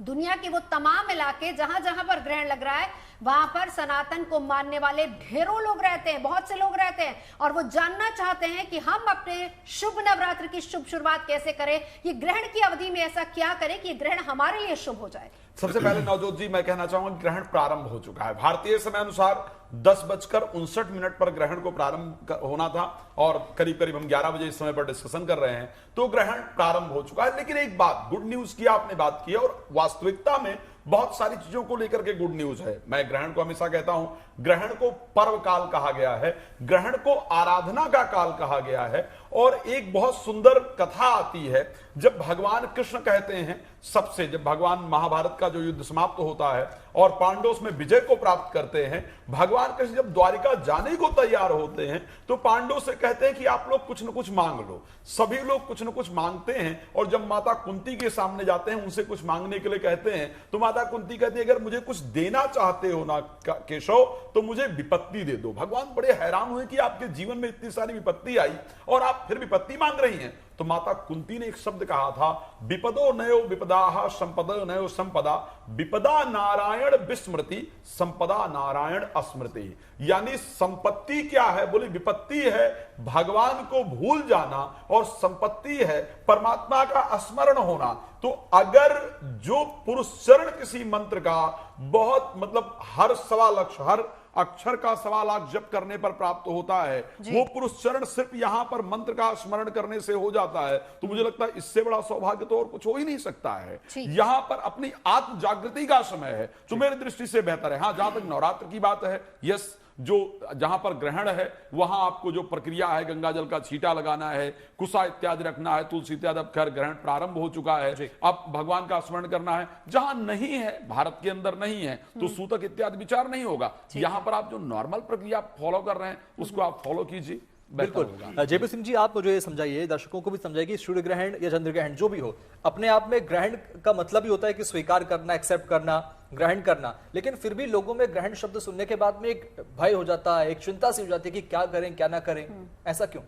दुनिया के वो तमाम इलाके जहां जहां पर ग्रहण लग रहा है वहां पर सनातन को मानने वाले ढेरों लोग रहते हैं, बहुत से लोग रहते हैं, और वो जानना चाहते हैं कि हम अपने शुभ नवरात्र की शुभ शुरुआत कैसे करें, ये ग्रहण की अवधि में ऐसा क्या करें कि ग्रहण हमारे लिए शुभ हो जाए। सबसे पहले नवजोत जी मैं कहना चाहूंगा ग्रहण प्रारंभ हो चुका है। भारतीय समय अनुसार 10:59 पर ग्रहण को प्रारंभ होना था और करीब करीब हम 11 बजे इस समय पर डिस्कशन कर रहे हैं, तो ग्रहण प्रारंभ हो चुका है। लेकिन एक बात, गुड न्यूज की आपने बात की है और वास्तविकता में बहुत सारी चीजों को लेकर के गुड न्यूज है। मैं ग्रहण को हमेशा कहता हूं, ग्रहण को पर्व काल कहा गया है, ग्रहण को आराधना का काल कहा गया है। और एक बहुत सुंदर कथा आती है, जब भगवान कृष्ण कहते हैं सबसे, जब भगवान महाभारत का जो युद्ध समाप्त होता है और पांडव उसमें विजय को प्राप्त करते हैं, भगवान कृष्ण जब द्वारिका जाने को तैयार होते हैं तो पांडव से कहते हैं कि आप लोग कुछ न कुछ मांग लो। सभी लोग कुछ न कुछ मांगते हैं और जब माता कुंती के सामने जाते हैं, उनसे कुछ मांगने के लिए कहते हैं, तो माता कुंती कहती है अगर मुझे कुछ देना चाहते हो ना केशव तो मुझे विपत्ति दे दो। भगवान बड़े हैरान हुए कि आपके जीवन में इतनी सारी विपत्ति आई और आप फिर विपत्ति मांग रही हैं। तो माता कुंती ने एक शब्द कहा था, विपदो नयो विपदाः संपदो नयो संपदा, विपदा नारायण विस्मृति संपदा नारायण अस्मृति। यानी संपत्ति क्या है? बोली विपत्ति है भगवान को भूल जाना और संपत्ति है परमात्मा का स्मरण होना। तो अगर जो पुरुष चरण किसी मंत्र का बहुत मतलब हर सवा लक्ष्य, हर अक्षर का 1.25 लाख जप करने पर प्राप्त होता है, वो पुरुष चरण सिर्फ यहां पर मंत्र का स्मरण करने से हो जाता है, तो मुझे लगता है इससे बड़ा सौभाग्य तो और कुछ हो ही नहीं सकता है। यहां पर अपनी आत्म जागृति का समय है, तो मेरी दृष्टि से बेहतर है। हाँ, जहां तक नवरात्र की बात है, यस, जो जहां पर ग्रहण है वहां आपको जो प्रक्रिया है, गंगा जल का छींटा लगाना है, कुसा इत्यादि रखना है, तुलसी इत्यादि, अब खैर ग्रहण प्रारंभ हो चुका है, अब भगवान का स्मरण करना है। जहां नहीं है, भारत के अंदर नहीं है, तो सूतक इत्यादि विचार नहीं होगा। यहां पर आप जो नॉर्मल प्रक्रिया फॉलो कर रहे हैं उसको आप फॉलो कीजिए। बिल्कुल। जेपी सिंह जी, आप मुझे ये समझाइए, दर्शकों को भी समझाइए कि सूर्य ग्रहण या चंद्र ग्रहण जो भी हो, अपने आप में ग्रहण का मतलब ही होता है कि स्वीकार करना, एक्सेप्ट करना, ग्रहण करना। लेकिन फिर भी लोगों में ग्रहण शब्द सुनने के बाद में एक भय हो जाता है, एक चिंता सी हो जाती है कि क्या करें क्या ना करें, ऐसा क्यों?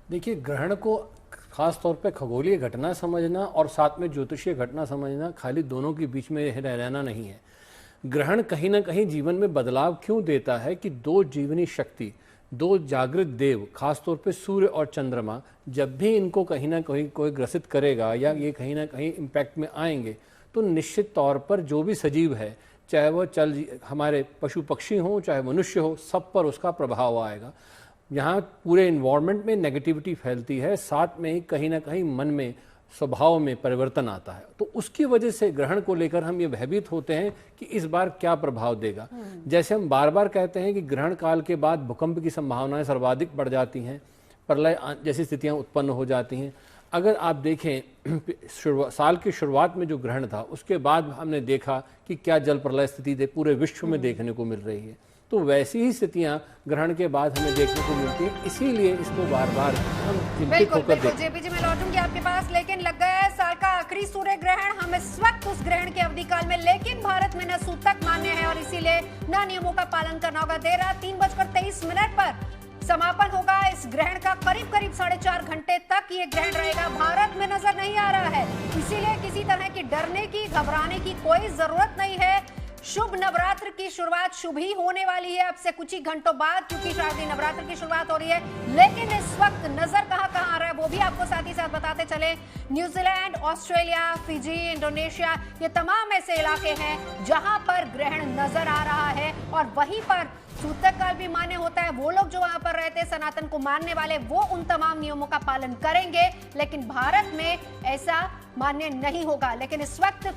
देखिए, ग्रहण को खास तौर पे खगोलीय घटना समझना और साथ में ज्योतिषीय घटना समझना खाली दोनों के बीच में रहना नहीं है। ग्रहण कहीं ना कहीं जीवन में बदलाव क्यों देता है कि दो जीवनी शक्ति, दो जागृत देव, खासतौर पे सूर्य और चंद्रमा, जब भी इनको कहीं ना कहीं कोई ग्रसित करेगा या ये कहीं ना कहीं इम्पैक्ट में आएंगे, तो निश्चित तौर पर जो भी सजीव है, चाहे वह हमारे पशु पक्षी हों, चाहे मनुष्य हो, सब पर उसका प्रभाव आएगा। यहाँ पूरे इन्वायरमेंट में नेगेटिविटी फैलती है, साथ में ही कहीं ना कहीं मन में, स्वभाव में परिवर्तन आता है। तो उसकी वजह से ग्रहण को लेकर हम ये भयभीत होते हैं कि इस बार क्या प्रभाव देगा। जैसे हम बार बार कहते हैं कि ग्रहण काल के बाद भूकंप की संभावनाएं सर्वाधिक बढ़ जाती हैं, प्रलय जैसी स्थितियां उत्पन्न हो जाती हैं। अगर आप देखें साल की शुरुआत में जो ग्रहण था, उसके बाद हमने देखा कि क्या जल प्रलय स्थिति पूरे विश्व में देखने को मिल रही है। तो वैसी ही स्थितियां ग्रहण के बाद हमें देखने को मिलती है, इसीलिए इसको बार बार हम चिंतित होकर देखते हैं। जेपी जी, मैं लौटूंगी आपके पास, लेकिन लग गया है साल का आखिरी सूर्य ग्रहण। हम इस वक्त उस ग्रहण के अवधि काल में, लेकिन भारत में न सूतक मान्य है और इसीलिए न नियमों का पालन करना होगा। देर रात 3:23 पर समापन होगा इस ग्रहण का। करीब करीब 4.5 घंटे तक ये ग्रहण रहेगा। भारत में नजर नहीं आ रहा है, इसीलिए किसी तरह की डरने की, घबराने की कोई जरूरत नहीं है। शुभ नवरात्र की शुरुआत शुभ ही होने वाली है अब से कुछ ही घंटों बाद, क्योंकि शारदीय नवरात्र की शुरुआत हो रही है। लेकिन इस वक्त नजर कहां आ रहा है वो भी आपको साथ ही साथ बताते चले। न्यूजीलैंड, ऑस्ट्रेलिया, फिजी, इंडोनेशिया, ये तमाम ऐसे इलाके हैं जहां पर ग्रहण नजर आ रहा है और वहीं पर सूतक काल भी मान्य होता है। वो लोग जो वहां पर रहते हैं, सनातन को मानने वाले, वो उन तमाम नियमों का पालन करेंगे। लेकिन भारत में ऐसा मान्य नहीं होगा। लेकिन इस वक्त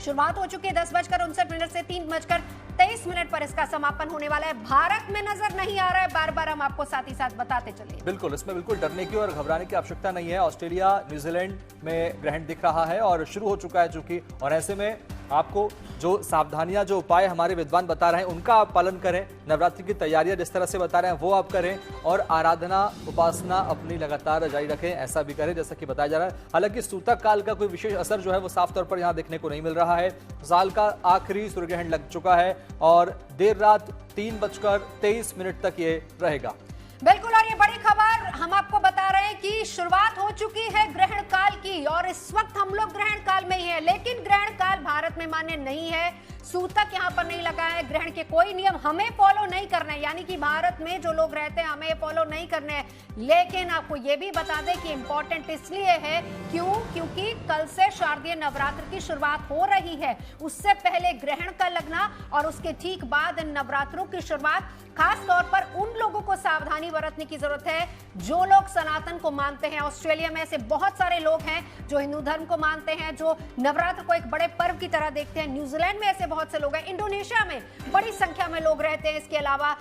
शुरुआत हो चुकी है 10:59 से 3:23 पर इसका समापन होने वाला है। भारत में नजर नहीं आ रहा है, बार बार हम आपको साथ ही साथ बताते चलिए। बिल्कुल, इसमें बिल्कुल डरने की और घबराने की आवश्यकता नहीं है। ऑस्ट्रेलिया, न्यूजीलैंड में ग्रहण दिख रहा है और शुरू हो चुका है चूंकि, और ऐसे में आपको जो सावधानियां, जो उपाय हमारे विद्वान बता रहे हैं उनका आप पालन करें। नवरात्रि की तैयारियां जिस तरह से बता रहे हैं वो आप करें और आराधना, उपासना अपनी लगातार जारी रखें, ऐसा भी करें जैसा कि बताया जा रहा है। हालांकि सूतक काल का कोई विशेष असर जो है वो साफ तौर पर यहाँ देखने को नहीं मिल रहा है। साल का आखिरी सूर्य ग्रहण लग चुका है और देर रात 3:23 तक ये रहेगा। बिल्कुल, और ये बड़ी खबर हम आपको बता रहे हैं कि शुरुआत हो चुकी है ग्रहण काल की और इस वक्त हम लोग ग्रहण काल में ही है, लेकिन ग्रहण काल भारत में मान्य नहीं है। सूतक यहाँ पर नहीं लगा है, ग्रहण के कोई नियम हमें फॉलो नहीं करना है, यानी कि भारत में जो लोग रहते हैं हमें फॉलो नहीं करने हैं। लेकिन आपको ये भी बता दें कि इंपॉर्टेंट इसलिए है क्योंकि कल से शारदीय नवरात्र की शुरुआत हो रही है। उससे पहले ग्रहण का लगना और उसके ठीक बाद नवरात्रों की शुरुआत, खास तौर पर उन लोगों को सावधानी बरतने की जरूरत है जो लोग सनातन को मानते हैं। ऑस्ट्रेलिया में ऐसे बहुत सारे लोग हैं जो हिंदू धर्म को मानते हैं, जो नवरात्र को एक बड़े पर्व की तरह देखते हैं। न्यूजीलैंड में ऐसे बहुत से लोग हैं, इंडोनेशिया में बड़ी संख्या में लोग रहते हैं। इसके अलावा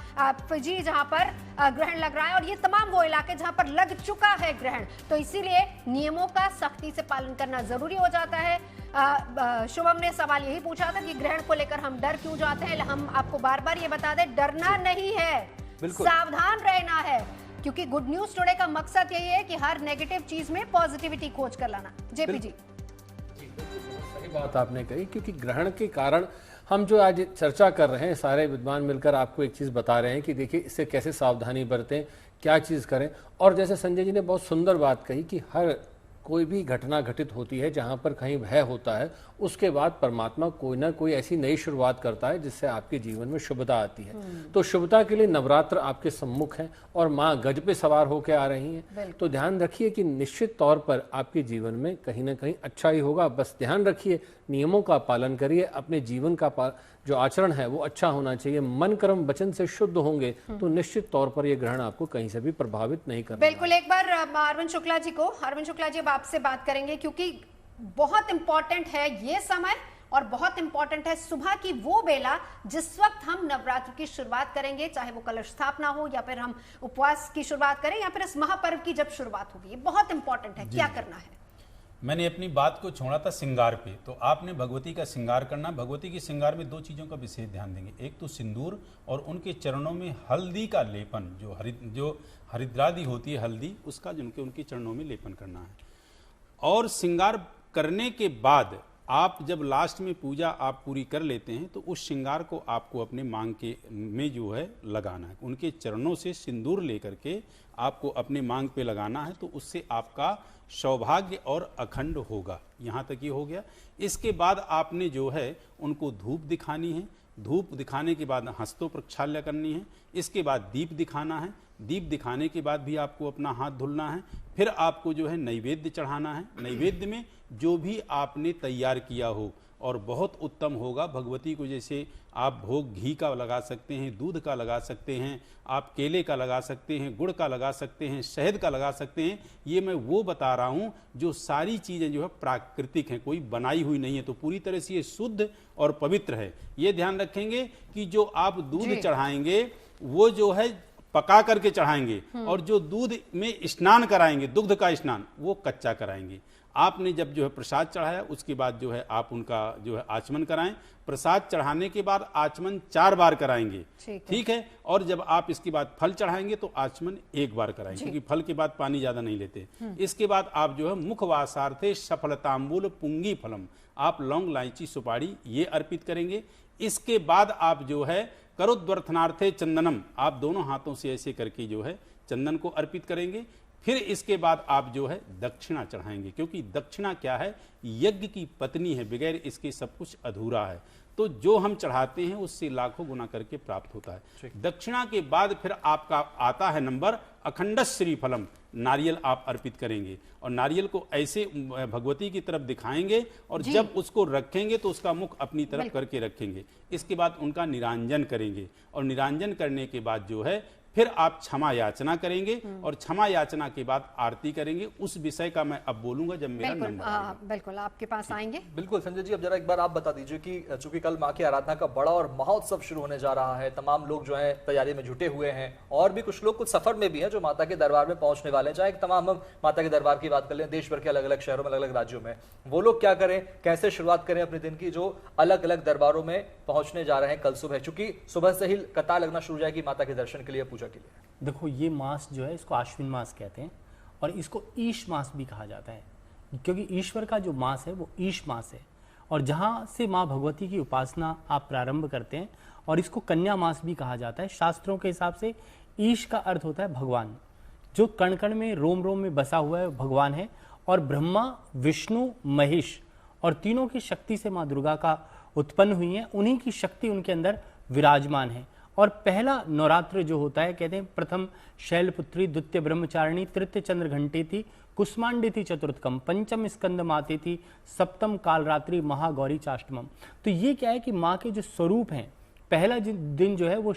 फिजी जहां पर ग्रहण लग रहा है, और ये तमाम वो इलाके जहां पर लग चुका है ग्रहण, तो इसीलिए नियमों का सख्ती से पालन करना जरूरी हो जाता है। शुभम ने सवाल यही पूछा था कि ग्रहण को लेकर हम डर क्यों जाते हैं। हम आपको बार बार ये बता दें, डरना नहीं है, सावधान रहना है, क्योंकि गुड न्यूज टुडे का मकसद यही है कि हर नेगेटिव चीज में पॉजिटिविटी खोज कर लाना। जेपी जी, सही बात आपने कही, क्योंकि ग्रहण के कारण हम जो आज चर्चा कर रहे हैं, सारे विद्वान मिलकर आपको एक चीज़ बता रहे हैं कि देखिए इससे कैसे सावधानी बरतें, क्या चीज़ करें। और जैसे संजय जी ने बहुत सुंदर बात कही कि हर कोई भी घटना घटित होती है जहाँ पर कहीं भय होता है, उसके बाद परमात्मा कोई ना कोई ऐसी नई शुरुआत करता है जिससे आपके जीवन में शुभता आती है। तो शुभता के लिए नवरात्र आपके सम्मुख हैं और माँ गज पे सवार होकर आ रही हैं। तो ध्यान रखिए कि निश्चित तौर पर आपके जीवन में कहीं ना कहीं अच्छा ही होगा। बस ध्यान रखिए, नियमों का पालन करिए, अपने जीवन का जो आचरण है वो अच्छा होना चाहिए, मन कर्म वचन से शुद्ध होंगे तो निश्चित तौर पर यह ग्रहण आपको कहीं से भी प्रभावित नहीं करेगा। बिल्कुल। एक बार अरविंद शुक्ला जी अब आपसे बात करेंगे, क्योंकि बहुत इंपॉर्टेंट है ये समय और बहुत इंपॉर्टेंट है सुबह की वो बेला जिस वक्त हम नवरात्र की शुरुआत करेंगे, चाहे वो कलश स्थापना हो या फिर हम उपवास की शुरुआत करें या फिर इस महापर्व की जब शुरुआत होगी। ये बहुत इंपॉर्टेंट है, क्या करना है। मैंने अपनी बात को छोड़ा था श्रृंगार पे, तो आपने भगवती का श्रृंगार करना। भगवती के श्रृंगार में दो चीज़ों का विशेष ध्यान देंगे, एक तो सिंदूर और उनके चरणों में हल्दी का लेपन, जो हरिद्रादि होती है हल्दी, उसका जिनके उनके चरणों में लेपन करना है। और श्रृंगार करने के बाद आप जब लास्ट में पूजा आप पूरी कर लेते हैं तो उस श्रृंगार को आपको अपने मांग के में जो है लगाना है, उनके चरणों से सिंदूर लेकर के आपको अपने मांग पे लगाना है, तो उससे आपका सौभाग्य और अखंड होगा। यहाँ तक ये हो गया। इसके बाद आपने जो है उनको धूप दिखानी है, धूप दिखाने के बाद हस्तों प्रक्षाल्य करनी है, इसके बाद दीप दिखाना है, दीप दिखाने के बाद भी आपको अपना हाथ धुलना है, फिर आपको जो है नैवेद्य चढ़ाना है। नैवेद्य में जो भी आपने तैयार किया हो, और बहुत उत्तम होगा भगवती को, जैसे आप भोग घी का लगा सकते हैं, दूध का लगा सकते हैं, आप केले का लगा सकते हैं, गुड़ का लगा सकते हैं, शहद का लगा सकते हैं। ये मैं वो बता रहा हूँ जो सारी चीज़ें जो है प्राकृतिक हैं, कोई बनाई हुई नहीं है, तो पूरी तरह से ये शुद्ध और पवित्र है। ये ध्यान रखेंगे कि जो आप दूध चढ़ाएंगे वो जो है पका करके चढ़ाएंगे, और जो दूध में स्नान कराएंगे, दुग्ध का स्नान, वो कच्चा कराएंगे। आपने जब जो है प्रसाद चढ़ाया उसके बाद जो है आप उनका जो है आचमन कराएं। प्रसाद चढ़ाने के बाद आचमन 4 बार कराएंगे, ठीक है। और जब आप इसके बाद फल चढ़ाएंगे तो आचमन 1 बार कराएंगे, क्योंकि फल के बाद पानी ज्यादा नहीं लेते। इसके बाद आप जो है मुखवासार्थे सफलतांबूल पुंगी फलम, आप लौंग इलायची सुपारी ये अर्पित करेंगे। इसके बाद आप जो है करोद्वर्धनार्थे चंदनम, आप दोनों हाथों से ऐसे करके जो है चंदन को अर्पित करेंगे। फिर इसके बाद आप जो है दक्षिणा चढ़ाएंगे, क्योंकि दक्षिणा क्या है, यज्ञ की पत्नी है, बगैर इसके सब कुछ अधूरा है। तो जो हम चढ़ाते हैं उससे लाखों गुना करके प्राप्त होता है। दक्षिणा के बाद फिर आपका आता है नंबर अखंड श्री फलम, नारियल आप अर्पित करेंगे, और नारियल को ऐसे भगवती की तरफ दिखाएंगे, और जब उसको रखेंगे तो उसका मुख अपनी तरफ करके रखेंगे। इसके बाद उनका निरांजन करेंगे, और निरांजन करने के बाद जो है फिर आप क्षमा याचना करेंगे, और क्षमा याचना के बाद आरती करेंगे। उस विषय का मैं अब बोलूंगा जब मेरा नंबर आएगा। बिल्कुल आपके पास आएंगे। बिल्कुल संजय जी, अब जरा एक बार आप बता दीजिए कि चूंकि कल मां की आराधना का बड़ा और महोत्सव शुरू होने जा रहा है, तमाम लोग जो है तैयारी में जुटे हुए हैं, और भी कुछ लोग कुछ सफर में भी हैं जो माता के दरबार में पहुंचने वाले हैं। चाहे तमाम हम माता के दरबार की बात कर लें, देश भर के अलग अलग शहरों में, अलग अलग राज्यों में, वो लोग क्या करें, कैसे शुरुआत करें अपने दिन की, जो अलग अलग दरबारों में पहुंचने जा रहे हैं कल सुबह। चूंकि सुबह से ही कतार लगना शुरू हो जाएगी माता के दर्शन के लिए, पूजा के लिए। देखो, ये मास जो है इसको आश्विन मास कहते हैं, और इसको ईश मास भी कहा जाता है, क्योंकि ईश्वर का जो मास है वो ईश मास है, और जहाँ से माँ भगवती की उपासना आप प्रारंभ करते हैं। और इसको कन्या मास भी कहा जाता है। शास्त्रों के हिसाब से ईश का अर्थ होता है भगवान, जो कण कण में रोम रोम में बसा हुआ है भगवान है, और ब्रह्मा विष्णु महेश और तीनों की शक्ति से माँ दुर्गा का उत्पन्न हुई है, उन्हीं की शक्ति उनके अंदर विराजमान है। और पहला नवरात्र जो होता है, कहते हैं प्रथम शैलपुत्री, द्वितीय ब्रह्मचारिणी, तृतीय चंद्र घंटी थी, कुष्मांडी थी चतुर्थकम, पंचम स्कंद माते थी, सप्तम कालरात्रि, महागौरी चाष्टमम। तो ये क्या है कि माँ के जो स्वरूप हैं, पहला दिन जो है वो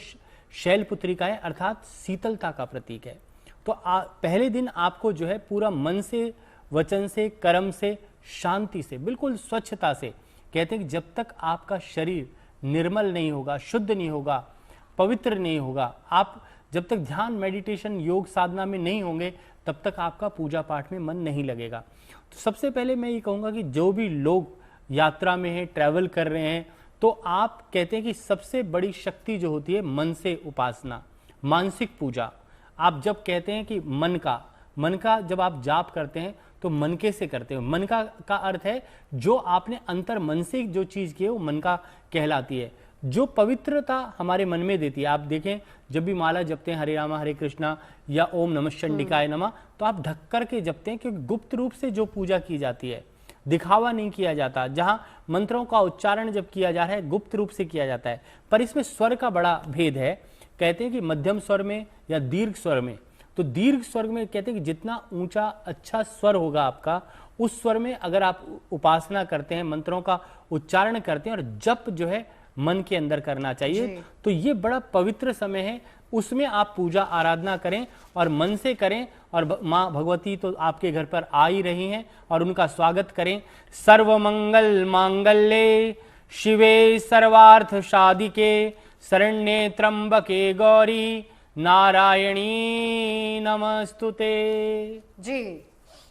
शैलपुत्री का है, अर्थात शीतलता का प्रतीक है। तो पहले दिन आपको जो है पूरा मन से, वचन से, कर्म से, शांति से, बिल्कुल स्वच्छता से, कहते हैं कि जब तक आपका शरीर निर्मल नहीं होगा, शुद्ध नहीं होगा, पवित्र नहीं होगा, आप जब तक ध्यान, मेडिटेशन, योग साधना में नहीं होंगे, तब तक आपका पूजा पाठ में मन नहीं लगेगा। तो सबसे पहले मैं ये कहूँगा कि जो भी लोग यात्रा में हैं, ट्रैवल कर रहे हैं, तो आप कहते हैं कि सबसे बड़ी शक्ति जो होती है मन से उपासना, मानसिक पूजा। आप जब कहते हैं कि मन का जब आप जाप करते हैं तो मन के से करते हैं। मन का अर्थ है जो आपने अंतर मन से जो चीज़ की है वो मन का कहलाती है, जो पवित्रता हमारे मन में देती है। आप देखें जब भी माला जपते हैं हरे रामा हरे कृष्णा या ओम नमः चंडिकाय नमः, तो आप ढक कर के जपते हैं, क्योंकि गुप्त रूप से जो पूजा की जाती है, दिखावा नहीं किया जाता। जहां मंत्रों का उच्चारण जब किया जा रहा है गुप्त रूप से किया जाता है। पर इसमें स्वर का बड़ा भेद है। कहते हैं कि मध्यम स्वर में या दीर्घ स्वर में, तो दीर्घ स्वर में कहते हैं कि जितना ऊंचा अच्छा स्वर होगा आपका, उस स्वर में अगर आप उपासना करते हैं, मंत्रों का उच्चारण करते हैं और जप जो है मन के अंदर करना चाहिए, तो ये बड़ा पवित्र समय है। उसमें आप पूजा आराधना करें और मन से करें, और माँ भगवती तो आपके घर पर आ ही रही हैं और उनका स्वागत करें। सर्वमंगल मांगल्ये शिवे सर्वार्थ साधिके शरण्ये त्र्यंबके गौरी नारायणी नमस्तुते। जी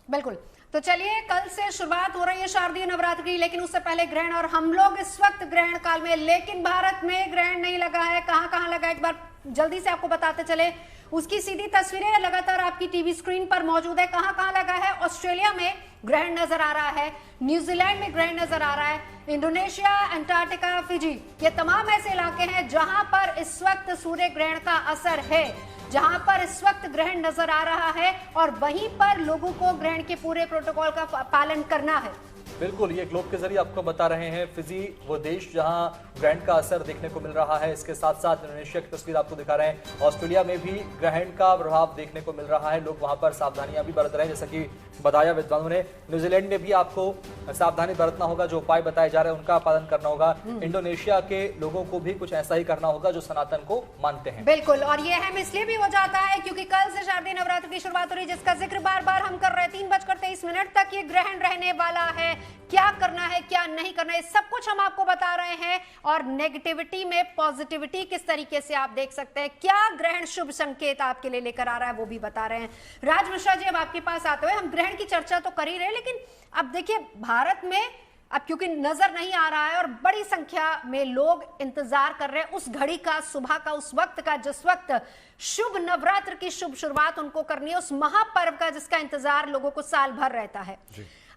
बिल्कुल। तो चलिए, कल से शुरुआत हो रही है शारदीय नवरात्र की, लेकिन उससे पहले ग्रहण, और हम लोग इस वक्त ग्रहण काल में, लेकिन भारत में ग्रहण नहीं लगा है। कहां कहां लगा, एक बार जल्दी से आपको बताते चले। उसकी सीधी तस्वीरें लगातार आपकी टीवी स्क्रीन पर मौजूद है। कहां कहां लगा है? ऑस्ट्रेलिया में ग्रहण नजर आ रहा है, न्यूजीलैंड में ग्रहण नजर आ रहा है, इंडोनेशिया, अंटार्कटिका, फिजी, ये तमाम ऐसे इलाके हैं जहां पर इस वक्त सूर्य ग्रहण का असर है, जहां पर इस वक्त ग्रहण नजर आ रहा है, और वहीं पर लोगों को ग्रहण के पूरे प्रोटोकॉल का पालन करना है। बिल्कुल, ये ग्लोब के जरिए आपको बता रहे हैं फिजी, वो देश जहां ग्रहण का असर देखने को मिल रहा है। इसके साथ साथ इंडोनेशिया की तस्वीर आपको दिखा रहे हैं। ऑस्ट्रेलिया में भी ग्रहण का प्रभाव देखने को मिल रहा है, लोग वहां पर सावधानियां भी बरत रहे हैं, जैसा कि बताया विद्वानों ने। न्यूजीलैंड में भी आपको सावधानी बरतना होगा, जो उपाय बताए जा रहे हैं उनका पालन करना होगा। इंडोनेशिया के लोगों को भी कुछ ऐसा ही करना होगा जो सनातन को मानते हैं। बिल्कुल, और ये अहम इसलिए भी हो जाता है क्योंकि कल से शारदीय नवरात्र की शुरुआत हो रही है, जिसका जिक्र बार बार हम कर रहे हैं। 3:23 तक ये ग्रहण रहने वाला है। क्या करना है, क्या नहीं करना है, सब कुछ हम आपको बता रहे हैं, और नेगेटिविटी में पॉजिटिविटी किस तरीके से आप देख सकते हैं, क्या ग्रहण शुभ संकेत आपके लिए लेकर आ रहा है, वो भी बता रहे हैं। राज मिश्रा जी, अब आपके पास आते हुए, हम ग्रहण की चर्चा तो कर ही रहे, लेकिन अब देखिए भारत में अब क्योंकि नजर नहीं आ रहा है और बड़ी संख्या में लोग इंतजार कर रहे हैं उस घड़ी का, सुबह का, उस वक्त का, जिस वक्त शुभ नवरात्र की शुभ शुरुआत उनको करनी है, उस महापर्व का जिसका इंतजार लोगों को साल भर रहता है।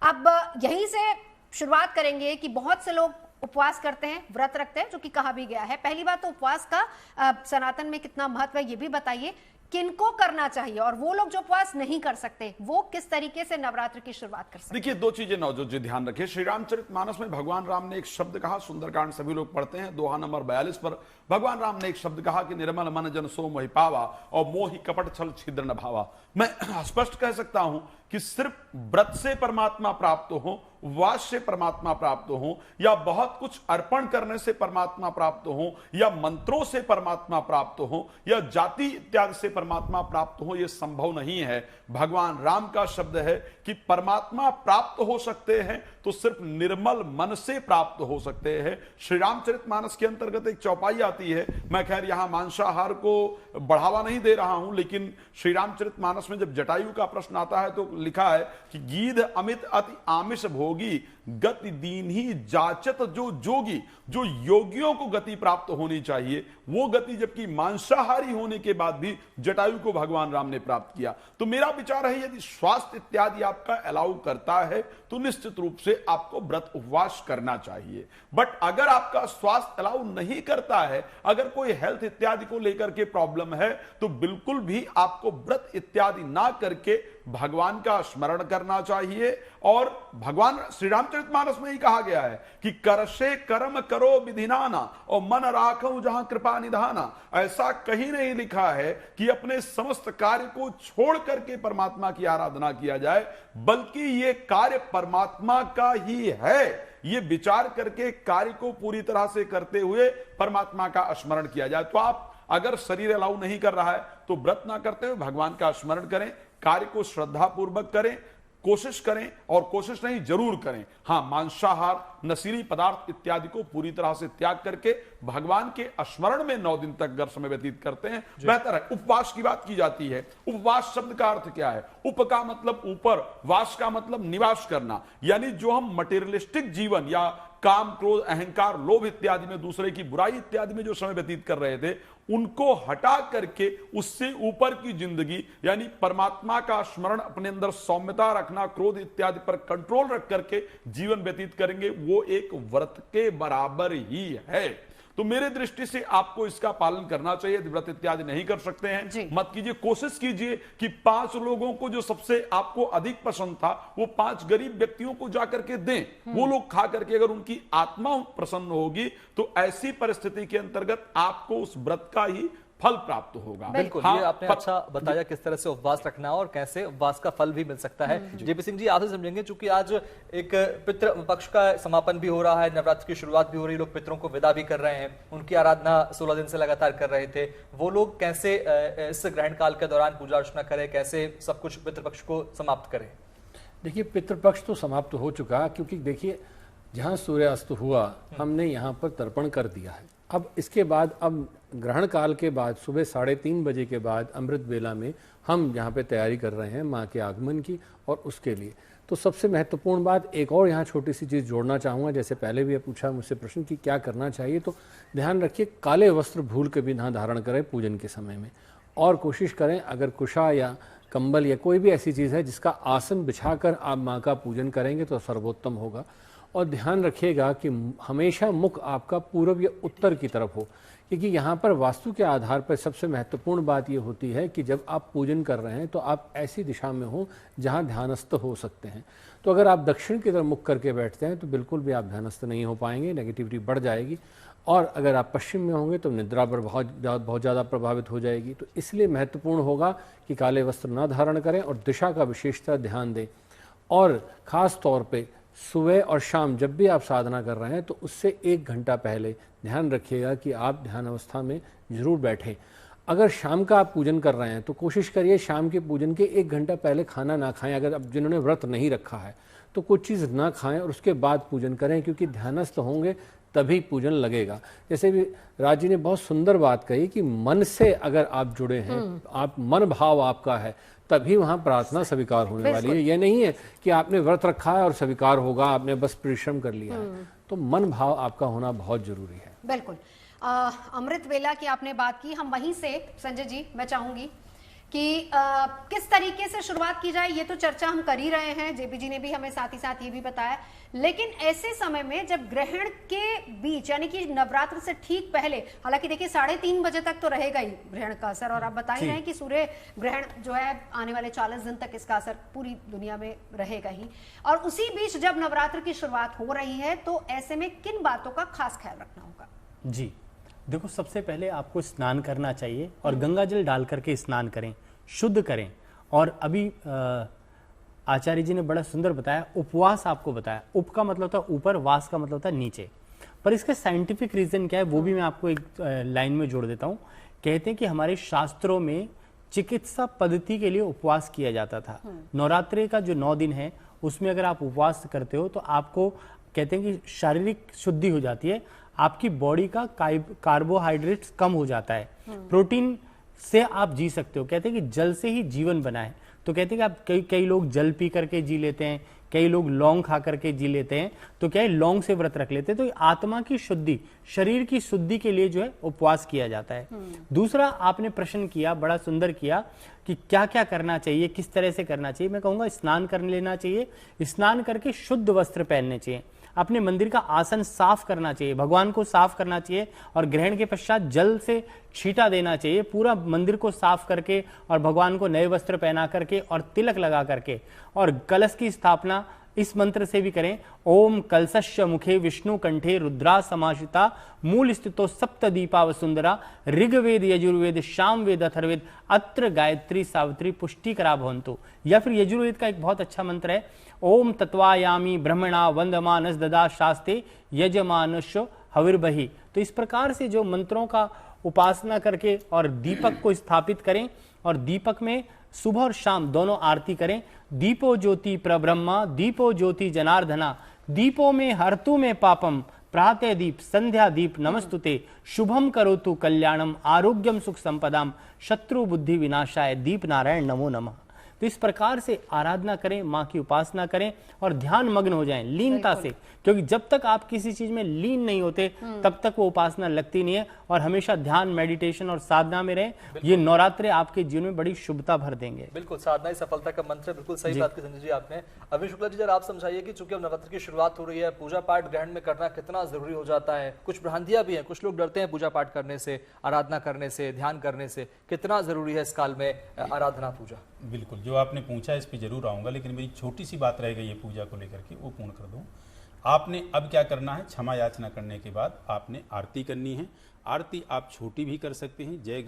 अब यहीं से शुरुआत करेंगे कि बहुत से लोग उपवास करते हैं, व्रत रखते हैं, जो कि कहा भी गया है। पहली बात तो उपवास का सनातन में कितना महत्व है ये भी बताइए, किनको करना चाहिए, और वो लोग जो उपवास नहीं कर सकते वो किस तरीके से नवरात्र की शुरुआत कर सकते हैं। देखिए, दो चीजें नवजोत जी ध्यान रखिए। श्री रामचरितमानस में भगवान राम ने एक शब्द कहा, सुंदरकांड सभी लोग पढ़ते हैं, दोहा नंबर 42 पर भगवान राम ने एक शब्द कहा कि निर्मल मन जन सो मोहि पावा और मोहि कपट छल छिद्र न भावा। मैं स्पष्ट कह सकता हूं कि सिर्फ व्रत से परमात्मा प्राप्त हो, वास से परमात्मा प्राप्त हो, या बहुत कुछ अर्पण करने से परमात्मा प्राप्त हो, या मंत्रों से परमात्मा प्राप्त हो, या जाति त्याग से परमात्मा प्राप्त हो, यह संभव नहीं है। भगवान राम का शब्द है कि परमात्मा प्राप्त हो सकते हैं तो सिर्फ निर्मल मन से प्राप्त हो सकते हैं। श्री रामचरितमानस के अंतर्गत एक चौपाई आती है, मैं खैर यहां मांसाहार को बढ़ावा नहीं दे रहा हूं, लेकिन श्री रामचरितमानस में जब जटायु का प्रश्न आता है तो लिखा है कि गीध अमित अति आमिष भोगी गति दीन ही जाचत जो जोगी, जो योगियों को गति प्राप्त होनी चाहिए वो गति जबकि मांसाहारी होने के बाद भी जटायु को भगवान राम ने प्राप्त किया। तो मेरा विचार है यदि स्वास्थ्य इत्यादि आपका अलाउ करता है तो निश्चित रूप से आपको व्रत उपवास करना चाहिए। बट अगर आपका स्वास्थ्य अलाउ नहीं करता है, अगर कोई हेल्थ इत्यादि को लेकर के प्रॉब्लम है, तो बिल्कुल भी आपको व्रत इत्यादि ना करके भगवान का स्मरण करना चाहिए। और भगवान श्री रामचरितमानस में ही कहा गया है कि करशे कर्म करो विधिनाना और मन राखो जहां कृपा निधाना। ऐसा कहीं नहीं लिखा है कि अपने समस्त कार्य को छोड़ करके परमात्मा की आराधना किया जाए, बल्कि ये कार्य परमात्मा का ही है। ये विचार करके कार्य को पूरी तरह से करते हुए परमात्मा का स्मरण किया जाए। तो आप अगर शरीर अलाउ नहीं कर रहा है तो व्रत ना करते हुए भगवान का स्मरण करें, कार्य को श्रद्धा पूर्वक करें, कोशिश करें और कोशिश नहीं जरूर करें। हां, मांसाहार, नशीली पदार्थ इत्यादि को पूरी तरह से त्याग करके भगवान के स्मरण में 9 दिन तक अगर समय व्यतीत करते हैं बेहतर है। उपवास की बात की जाती है। उपवास शब्द का अर्थ क्या है? उप का मतलब ऊपर, वास का मतलब निवास करना, यानी जो हम मटेरियलिस्टिक जीवन या काम, क्रोध, अहंकार, लोभ इत्यादि में, दूसरे की बुराई इत्यादि में जो समय व्यतीत कर रहे थे, उनको हटा करके उससे ऊपर की जिंदगी यानी परमात्मा का स्मरण, अपने अंदर सौम्यता रखना, क्रोध इत्यादि पर कंट्रोल रख करके जीवन व्यतीत करेंगे, वो एक व्रत के बराबर ही है। तो मेरे दृष्टि से आपको इसका पालन करना चाहिए। व्रत इत्यादि नहीं कर सकते हैं मत कीजिए। कोशिश कीजिए कि 5 लोगों को जो सबसे आपको अधिक पसंद था वो 5 गरीब व्यक्तियों को जाकर के दें। वो लोग खा करके अगर उनकी आत्मा प्रसन्न होगी तो ऐसी परिस्थिति के अंतर्गत आपको उस व्रत का ही फल प्राप्त होगा। बिल्कुल, हाँ, ये आपने अच्छा बताया किस तरह से उपवास रखना और कैसे उपवास का फल भी मिल सकता है। जेपी सिंह जी, आपसे समझेंगे, चूंकि आज एक पितृ पक्ष का समापन भी हो रहा है, नवरात्र की शुरुआत भी हो रही है, लोग पितरों को विदा भी कर रहे हैं, उनकी आराधना 16 दिन से लगातार कर रहे थे। वो लोग कैसे इस ग्रहण काल के दौरान पूजा अर्चना करें, कैसे सब कुछ पितृपक्ष को समाप्त करें? देखिए, पितृपक्ष तो समाप्त हो चुका, क्योंकि देखिए जहाँ सूर्यास्त हुआ हमने यहाँ पर तर्पण कर दिया है। अब इसके बाद, अब ग्रहण काल के बाद सुबह 3:30 बजे के बाद अमृत बेला में हम यहाँ पे तैयारी कर रहे हैं माँ के आगमन की और उसके लिए। तो सबसे महत्वपूर्ण बात एक और यहाँ छोटी सी चीज़ जोड़ना चाहूँगा, जैसे पहले भी पूछा मुझसे प्रश्न कि क्या करना चाहिए, तो ध्यान रखिए काले वस्त्र भूल के भी ना धारण करें पूजन के समय में। और कोशिश करें अगर कुशा या कंबल या कोई भी ऐसी चीज़ है जिसका आसन बिछाकर आप माँ का पूजन करेंगे तो सर्वोत्तम होगा। और ध्यान रखिएगा कि हमेशा मुख आपका पूर्व या उत्तर की तरफ हो, क्योंकि यहाँ पर वास्तु के आधार पर सबसे महत्वपूर्ण बात ये होती है कि जब आप पूजन कर रहे हैं तो आप ऐसी दिशा में हो जहाँ ध्यानस्थ हो सकते हैं। तो अगर आप दक्षिण की तरफ मुख करके बैठते हैं तो बिल्कुल भी आप ध्यानस्थ नहीं हो पाएंगे, नेगेटिविटी बढ़ जाएगी। और अगर आप पश्चिम में होंगे तो निद्रा पर बहुत ज़्यादा प्रभावित हो जाएगी। तो इसलिए महत्वपूर्ण होगा कि काले वस्त्र न धारण करें और दिशा का विशेषता ध्यान दें। और ख़ास तौर पे सुबह और शाम जब भी आप साधना कर रहे हैं तो उससे 1 घंटा पहले ध्यान रखिएगा कि आप ध्यान अवस्था में जरूर बैठें। अगर शाम का आप पूजन कर रहे हैं तो कोशिश करिए शाम के पूजन के 1 घंटा पहले खाना ना खाएं। अगर अब जिन्होंने व्रत नहीं रखा है तो कुछ चीज़ ना खाएं और उसके बाद पूजन करें, क्योंकि ध्यानस्थ होंगे तभी पूजन लगेगा। जैसे भी राज जी ने बहुत सुंदर बात कही कि मन से अगर आप जुड़े हैं, आप मन भाव आपका है, तभी वहाँ प्रार्थना स्वीकार होने वाली है। ये नहीं है कि आपने व्रत रखा है और स्वीकार होगा, आपने बस परिश्रम कर लिया है। तो मन भाव आपका होना बहुत जरूरी है। बिल्कुल। अमृत वेला की आपने बात की, हम वहीं से संजय जी मैं चाहूंगी कि किस तरीके से शुरुआत की जाए, ये तो चर्चा हम कर ही रहे हैं, जेपी जी ने भी हमें साथ ही साथ ये भी बताया। लेकिन ऐसे समय में जब ग्रहण के बीच यानी कि नवरात्र से ठीक पहले, हालांकि देखिए 3:30 बजे तक तो रहेगा ही ग्रहण का असर, और आप बता ही रहे हैं कि सूर्य ग्रहण जो है आने वाले 40 दिन तक इसका असर पूरी दुनिया में रहेगा ही। और उसी बीच जब नवरात्र की शुरुआत हो रही है तो ऐसे में किन बातों का खास ख्याल रखना होगा? जी देखो, सबसे पहले आपको स्नान करना चाहिए और गंगा जल डाल करके स्नान करें, शुद्ध करें। और अभी आचार्य जी ने बड़ा सुंदर बताया, उपवास आपको बताया। उप का मतलब होता है ऊपर, वास का मतलब होता है नीचे। पर इसका साइंटिफिक रीजन क्या है वो भी मैं आपको एक लाइन में जोड़ देता हूँ। कहते हैं कि हमारे शास्त्रों में चिकित्सा पद्धति के लिए उपवास किया जाता था। नवरात्रि का जो 9 दिन है उसमें अगर आप उपवास करते हो तो आपको कहते हैं कि शारीरिक शुद्धि हो जाती है, आपकी बॉडी का कार्बोहाइड्रेट्स कम हो जाता है, प्रोटीन से आप जी सकते हो। कहते हैं कि जल से ही जीवन बना है। तो कहते हैं कि आप कई लोग जल पी करके जी लेते हैं, कई लोग लौंग खा करके जी लेते हैं, तो क्या है लौंग से व्रत रख लेते हैं। तो आत्मा की शुद्धि, शरीर की शुद्धि के लिए जो है उपवास किया जाता है। दूसरा आपने प्रश्न किया, बड़ा सुंदर किया कि क्या क्या करना चाहिए, किस तरह से करना चाहिए। मैं कहूंगा स्नान कर लेना चाहिए, स्नान करके शुद्ध वस्त्र पहनने चाहिए, अपने मंदिर का आसन साफ करना चाहिए, भगवान को साफ करना चाहिए और ग्रहण के पश्चात जल से छींटा देना चाहिए, पूरा मंदिर को साफ करके और भगवान को नए वस्त्र पहना करके और तिलक लगा करके, और कलश की स्थापना इस मंत्र से भी करें, ओम कलशस्य मुखे विष्णु कंठे रुद्रा समाशिता मूल स्थितो सप्त दीपा वसुंधरा ऋग्वेद यजुर्वेद सामवेद अथर्वेद अत्र गायत्री सावित्री पुष्टिकरा भवन्तु। या फिर यजुर्वेद का एक बहुत अच्छा मंत्र है, ओम तत्वायामी ब्रह्मणा वंदमानस ददा शास्ते यजमानस्य हविर्बहि। तो इस प्रकार से जो मंत्रों का उपासना करके और दीपक को स्थापित करें और दीपक में सुबह और शाम दोनों आरती करें। दीपो ज्योति प्रब्रह्मा दीपो ज्योति जनार्दना दीपो में हर्तु में पापम प्रातः दीप संध्या दीप नमस्तुते शुभम करोतु कल्याणम आरोग्यम सुख संपदाम शत्रु बुद्धि विनाशाय दीप नारायण नमो नमः। तो इस प्रकार से आराधना करें, माँ की उपासना करें और ध्यान मग्न हो जाएं लीनता से, क्योंकि जब तक आप किसी चीज में लीन नहीं होते तब तक वो उपासना लगती नहीं है। और हमेशा ध्यान, मेडिटेशन और साधना में रहें। ये नवरात्रे आपके जीवन में बड़ी शुभता भर देंगे। बिल्कुल, साधना ही सफलता का मंत्र है। बिल्कुल सही बात की संजय जी आपने। अरविंद शुक्ला जी, जरा आप समझाइए कि चूंकि अब नवरात्र की शुरुआत हो रही है, पूजा पाठ ग्रहण में करना कितना जरूरी हो जाता है। कुछ भ्रांतियां भी हैं, कुछ लोग डरते हैं पूजा पाठ करने से, आराधना करने से, ध्यान करने से। कितना जरूरी है इस काल में आराधना पूजा? बिल्कुल, जो आपने पूछा इस पे जरूर आऊंगा, लेकिन मेरी छोटी सी बात रह गई है पूजा को लेकर के, वो पूर्ण कर दूं। आपने अब क्या करना है, क्षमा याचना करने के बाद आपने आरती करनी है। आरती आप छोटी भी कर सकते हैं, जय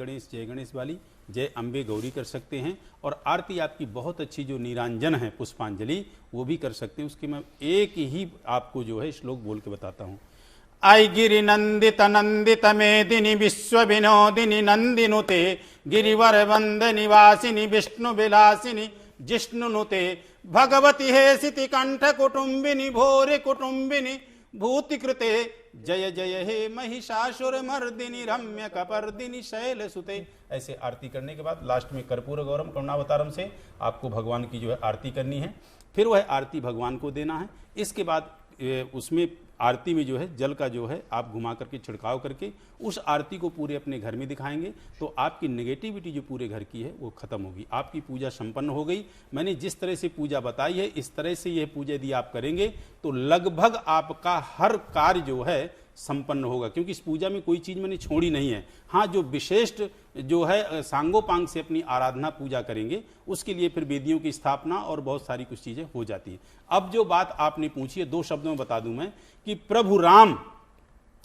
गणेश वाली, जय अम्बे गौरी कर सकते हैं। और आरती आपकी बहुत अच्छी जो नीरांजन है पुष्पांजलि, वो भी कर सकते हैं। उसकी मैं एक ही आपको जो है श्लोक बोल के बताता हूँ। आई गिरि नंदित नंदित मेदिनी विश्व विनोदिनी नंदिनुते गिरिवर वंद निवासिनी विष्णु विलासिनी जिष्णुनुते भगवती हे सिति कंठ कुटुंबिनी भोरे कुटुंबिनी भूति कृते जय जय हे महिषासुर मर्दिनी रम्य कपर्दिनी शैल सुते। ऐसे आरती करने के बाद लास्ट में कर्पूर गौरम करुणावतारम से आपको भगवान की जो है आरती करनी है। फिर वह आरती भगवान को देना है। इसके बाद उसमें आरती में जो है जल का जो है आप घुमा करके छिड़काव करके उस आरती को पूरे अपने घर में दिखाएंगे, तो आपकी नेगेटिविटी जो पूरे घर की है वो खत्म होगी। आपकी पूजा संपन्न हो गई। मैंने जिस तरह से पूजा बताई है इस तरह से यह पूजा यदि आप करेंगे तो लगभग आपका हर कार्य जो है संपन्न होगा, क्योंकि इस पूजा में कोई चीज मैंने छोड़ी नहीं है। हाँ, जो विशिष्ट जो है सांगोपांग से अपनी आराधना पूजा करेंगे उसके लिए फिर वेदियों की स्थापना और बहुत सारी कुछ चीजें हो जाती है। अब जो बात आपने पूछी है, दो शब्दों में बता दूं मैं कि प्रभु राम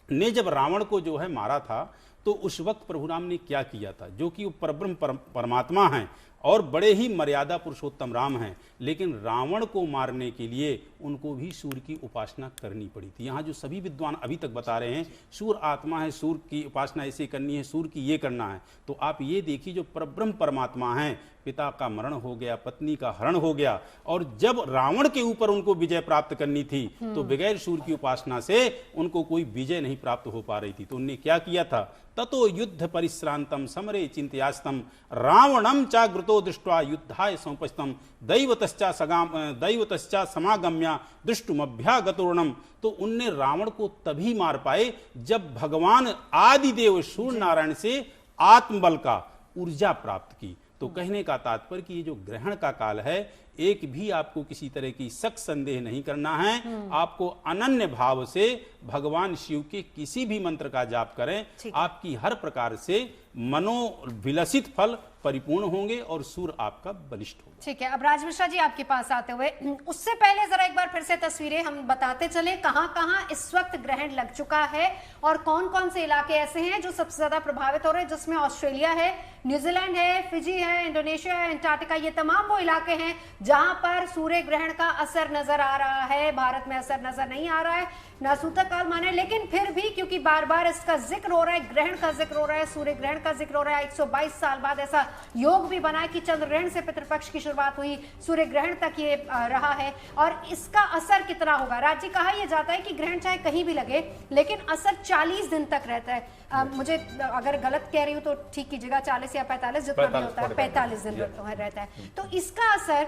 ने जब रावण को जो है मारा था तो उस वक्त प्रभु राम ने क्या किया था, जो कि वो परब्रह्म परमात्मा हैं और बड़े ही मर्यादा पुरुषोत्तम राम हैं, लेकिन रावण को मारने के लिए उनको भी सूर्य की उपासना करनी पड़ी थी। यहाँ जो सभी विद्वान अभी तक बता रहे हैं सूर्य आत्मा है, सूर्य की उपासना ऐसे करनी है, सूर्य की ये करना है, तो आप ये देखिए जो परब्रह्म परमात्मा हैं, पिता का मरण हो गया, पत्नी का हरण हो गया, और जब रावण के ऊपर उनको विजय प्राप्त करनी थी तो बगैर सूर्य की उपासना से उनको कोई विजय नहीं प्राप्त हो पा रही थी। तो उनने क्या किया था, ततो युद्ध परिश्रांतम समरे चिंतयास्तम रावणम चाग्रतो दृष्ट्वा युद्धाय समुपस्थितम दैवतश्चा समागम्या दृष्टुमभ्यागतोर्णम। तो उनने रावण को तभी मार पाए जब भगवान आदिदेव सूर्य नारायण से आत्मबल का ऊर्जा प्राप्त की। तो कहने का तात्पर्य कि ये जो ग्रहण का काल है, एक भी आपको किसी तरह की शक संदेह नहीं करना है। आपको अनन्य भाव से भगवान शिव के किसी भी मंत्र का जाप करें, आपकी हर प्रकार से मनोविलसित फल परिपूर्ण होंगे और सूर्य आपका बलिष्ठ होगा। ठीक है, अब राज मिश्रा जी आपके पास आते हुए, उससे पहले जरा एक बार फिर से तस्वीरें हम बताते चले, कहां कहां इस वक्त ग्रहण लग चुका है और कौन कौन से इलाके ऐसे हैं जो सबसे ज्यादा प्रभावित हो रहे हैं, जिसमें ऑस्ट्रेलिया है, न्यूजीलैंड है, फिजी है, इंडोनेशिया है, अंटार्कटिका, ये तमाम वो इलाके हैं जहां पर सूर्य ग्रहण का असर नजर आ रहा है। भारत में असर नजर नहीं आ रहा है, ना सूतक काल माने, लेकिन फिर भी क्योंकि बार बार इसका जिक्र हो रहा है, ग्रहण का जिक्र हो रहा है, सूर्य ग्रहण का जिक्र हो रहा है, 122 साल बाद ऐसा योग भी बना है कि चंद्र ग्रहण से पितृपक्ष की शुरुआत हुई, सूर्य ग्रहण तक ये रहा है, और इसका असर कितना होगा। राज्य कहा यह जाता है कि ग्रहण चाहे कहीं भी लगे लेकिन असर 40 दिन तक रहता है। मुझे अगर गलत कह रही हूं तो ठीक कीजिएगा, 40 या 45 जितना भी होता है, 45 दिन रहता है। तो इसका असर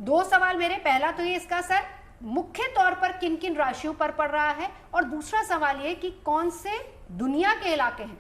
दो सवाल मेरे, पहला तो ये इसका असर मुख्य तौर पर किन किन राशियों पर पड़ रहा है, और दूसरा सवाल ये कि कौन से दुनिया के इलाके हैं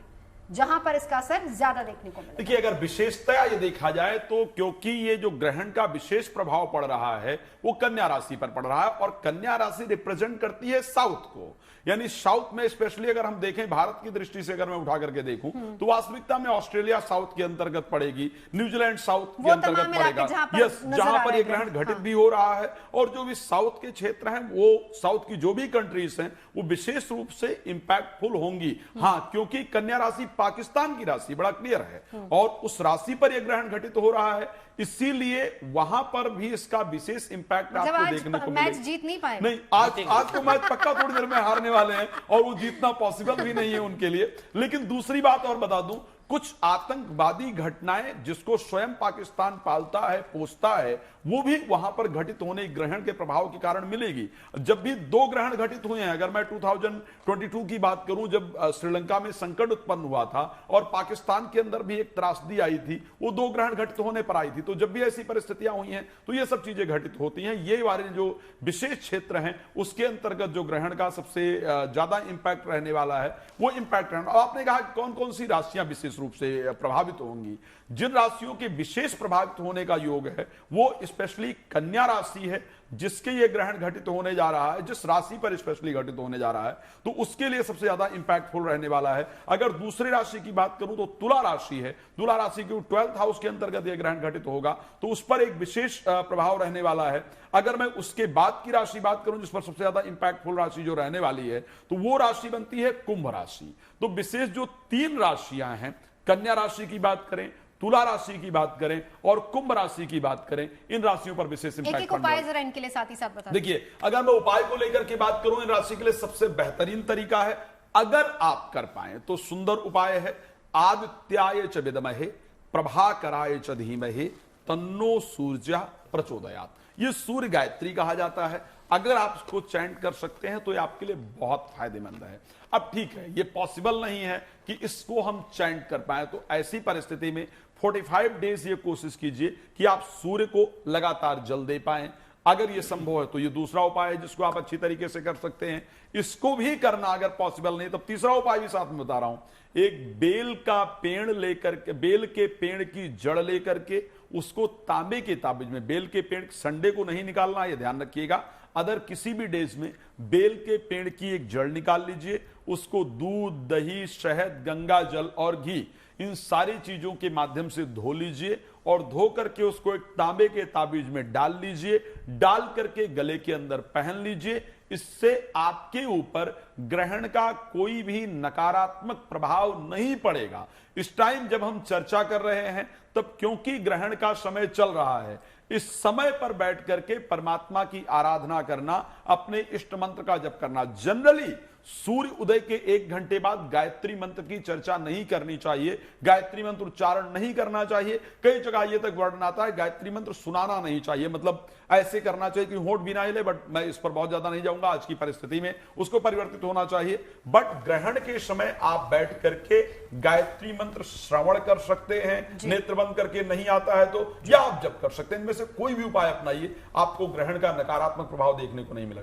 जहां पर इसका असर ज्यादा देखने को मिलेगा। देखिए, अगर विशेषतया ये देखा जाए तो क्योंकि ये जो ग्रहण का विशेष प्रभाव पड़ रहा है वो कन्या राशि पर पड़ रहा है, और कन्या राशि रिप्रेजेंट करती है साउथ को, यानी साउथ में स्पेशली अगर हम देखें भारत की दृष्टि से अगर मैं उठा करके देखूं तो वास्तविकता में ऑस्ट्रेलिया साउथ के अंतर्गत पड़ेगी, न्यूजीलैंड साउथ के अंतर्गत पड़ेगा, यस, जहां पर यह ग्रहण घटित भी हो रहा है। और जो भी साउथ के क्षेत्र हैं, वो साउथ की जो भी कंट्रीज हैं वो विशेष रूप से इंपैक्टफुल होंगी। हाँ, क्योंकि कन्या राशि पाकिस्तान की राशि, बड़ा क्लियर है, और उस राशि पर यह ग्रहण घटित हो रहा है, इसीलिए वहां पर भी इसका विशेष इंपैक्ट आपको देखने को मिलेगा। मैच जीत नहीं पाए, नहीं, आज तो मैच पक्का थोड़ी देर में हारने वाले हैं, और वो जीतना पॉसिबल भी नहीं है उनके लिए। लेकिन दूसरी बात और बता दूं, कुछ आतंकवादी घटनाएं जिसको स्वयं पाकिस्तान पालता है, पोसता है, वो भी वहां पर घटित होने ग्रहण के प्रभाव के कारण मिलेगी। जब भी दो ग्रहण घटित हुए हैं, अगर मैं 2022 की बात करूं, जब श्रीलंका में संकट उत्पन्न हुआ था और पाकिस्तान के अंदर भी एक त्रासदी आई थी, वो दो ग्रहण घटित होने पर आई थी। तो जब भी ऐसी परिस्थितियां हुई हैं तो ये सब चीजें घटित होती हैं। ये वाले जो विशेष क्षेत्र हैं उसके अंतर्गत जो ग्रहण का सबसे ज्यादा इंपैक्ट रहने वाला है वो इंपैक्ट रहना। आपने कहा कौन कौन सी राशियां विशेष रूप से प्रभावित होंगी। जिन राशियों के विशेष प्रभावित होने का योग है वो स्पेशली कन्या राशि है, जिसके ये ग्रहण घटित होने जा रहा है, जिस राशि पर स्पेशली घटित होने जा रहा है, तो उसके लिए सबसे ज्यादा इंपैक्टफुल रहने वाला है। अगर दूसरी राशि की बात करूं तो तुला राशि है, तुला राशि के 12th हाउस के अंतर्गत यह ग्रहण घटित होगा, तो उस पर एक विशेष प्रभाव रहने वाला है। अगर मैं उसके बाद की राशि बात करूं जिस पर सबसे ज्यादा इंपैक्टफुल राशि जो रहने वाली है, तो वो राशि बनती है कुंभ राशि। तो विशेष जो तीन राशियां हैं, कन्या राशि की बात करें, तुला राशि की बात करें और कुंभ राशि की बात करें, इन राशियों पर विशेष एक इंपैक्ट उपाय जरा इनके लिए साथ ही साथ बता देखिए, अगर मैं उपाय को लेकर के बात करूं, इन राशि के लिए सबसे बेहतरीन तरीका है, अगर आप कर पाए तो सुंदर उपाय है, आदित्याय च विद्महे प्रभाकराय च धीमहि तन्नो सूर्य प्रचोदयात्। ये सूर्य गायत्री कहा जाता है। अगर आप इसको चैंट कर सकते हैं तो ये आपके लिए बहुत फायदेमंद है। अब ठीक है, ये पॉसिबल नहीं है कि इसको हम चैंट कर पाए, तो ऐसी परिस्थिति में 45 डेज ये कोशिश कीजिए कि आप सूर्य को लगातार जल दे पाएं। अगर ये संभव है तो ये दूसरा उपाय है जिसको आप अच्छी तरीके से कर सकते हैं। इसको भी करना अगर पॉसिबल नहीं, तब तीसरा उपाय भी साथ में बता रहा हूं। एक बेल का पेड़ लेकर के, बेल के पेड़ की जड़ लेकर के उसको तांबे के ताबिज में, बेल के पेड़ संडे को नहीं निकालना, ये ध्यान रखिएगा, अदर किसी भी डेज में बेल के पेड़ की एक जड़ निकाल लीजिए, उसको दूध, दही, शहद, गंगा जल और घी, इन सारी चीजों के माध्यम से धो लीजिए, और धो करके उसको एक तांबे के ताबीज में डाल लीजिए, डाल करके गले के अंदर पहन लीजिए। इससे आपके ऊपर ग्रहण का कोई भी नकारात्मक प्रभाव नहीं पड़ेगा। इस टाइम जब हम चर्चा कर रहे हैं तब क्योंकि ग्रहण का समय चल रहा है, इस समय पर बैठ करके परमात्मा की आराधना करना, अपने इष्ट मंत्र का जप करना। जनरली सूर्य उदय के 1 घंटे बाद गायत्री मंत्र की चर्चा नहीं करनी चाहिए, गायत्री मंत्र उच्चारण नहीं करना चाहिए। कई जगह यह तक वर्णन आता है गायत्री मंत्र सुनाना नहीं चाहिए, मतलब ऐसे करना चाहिए कि होंठ भी ना हिले, बट मैं इस पर बहुत ज्यादा नहीं जाऊंगा आज की परिस्थिति में, उसको परिवर्तित होना चाहिए। बट ग्रहण के समय आप बैठ करके गायत्री मंत्र श्रवण कर सकते हैं, नेत्र बंद करके नहीं आता है तो, या आप जप कर सकते हैं। इनमें से कोई भी उपाय अपनाइए, आपको ग्रहण का नकारात्मक प्रभाव देखने को नहीं मिलेगा।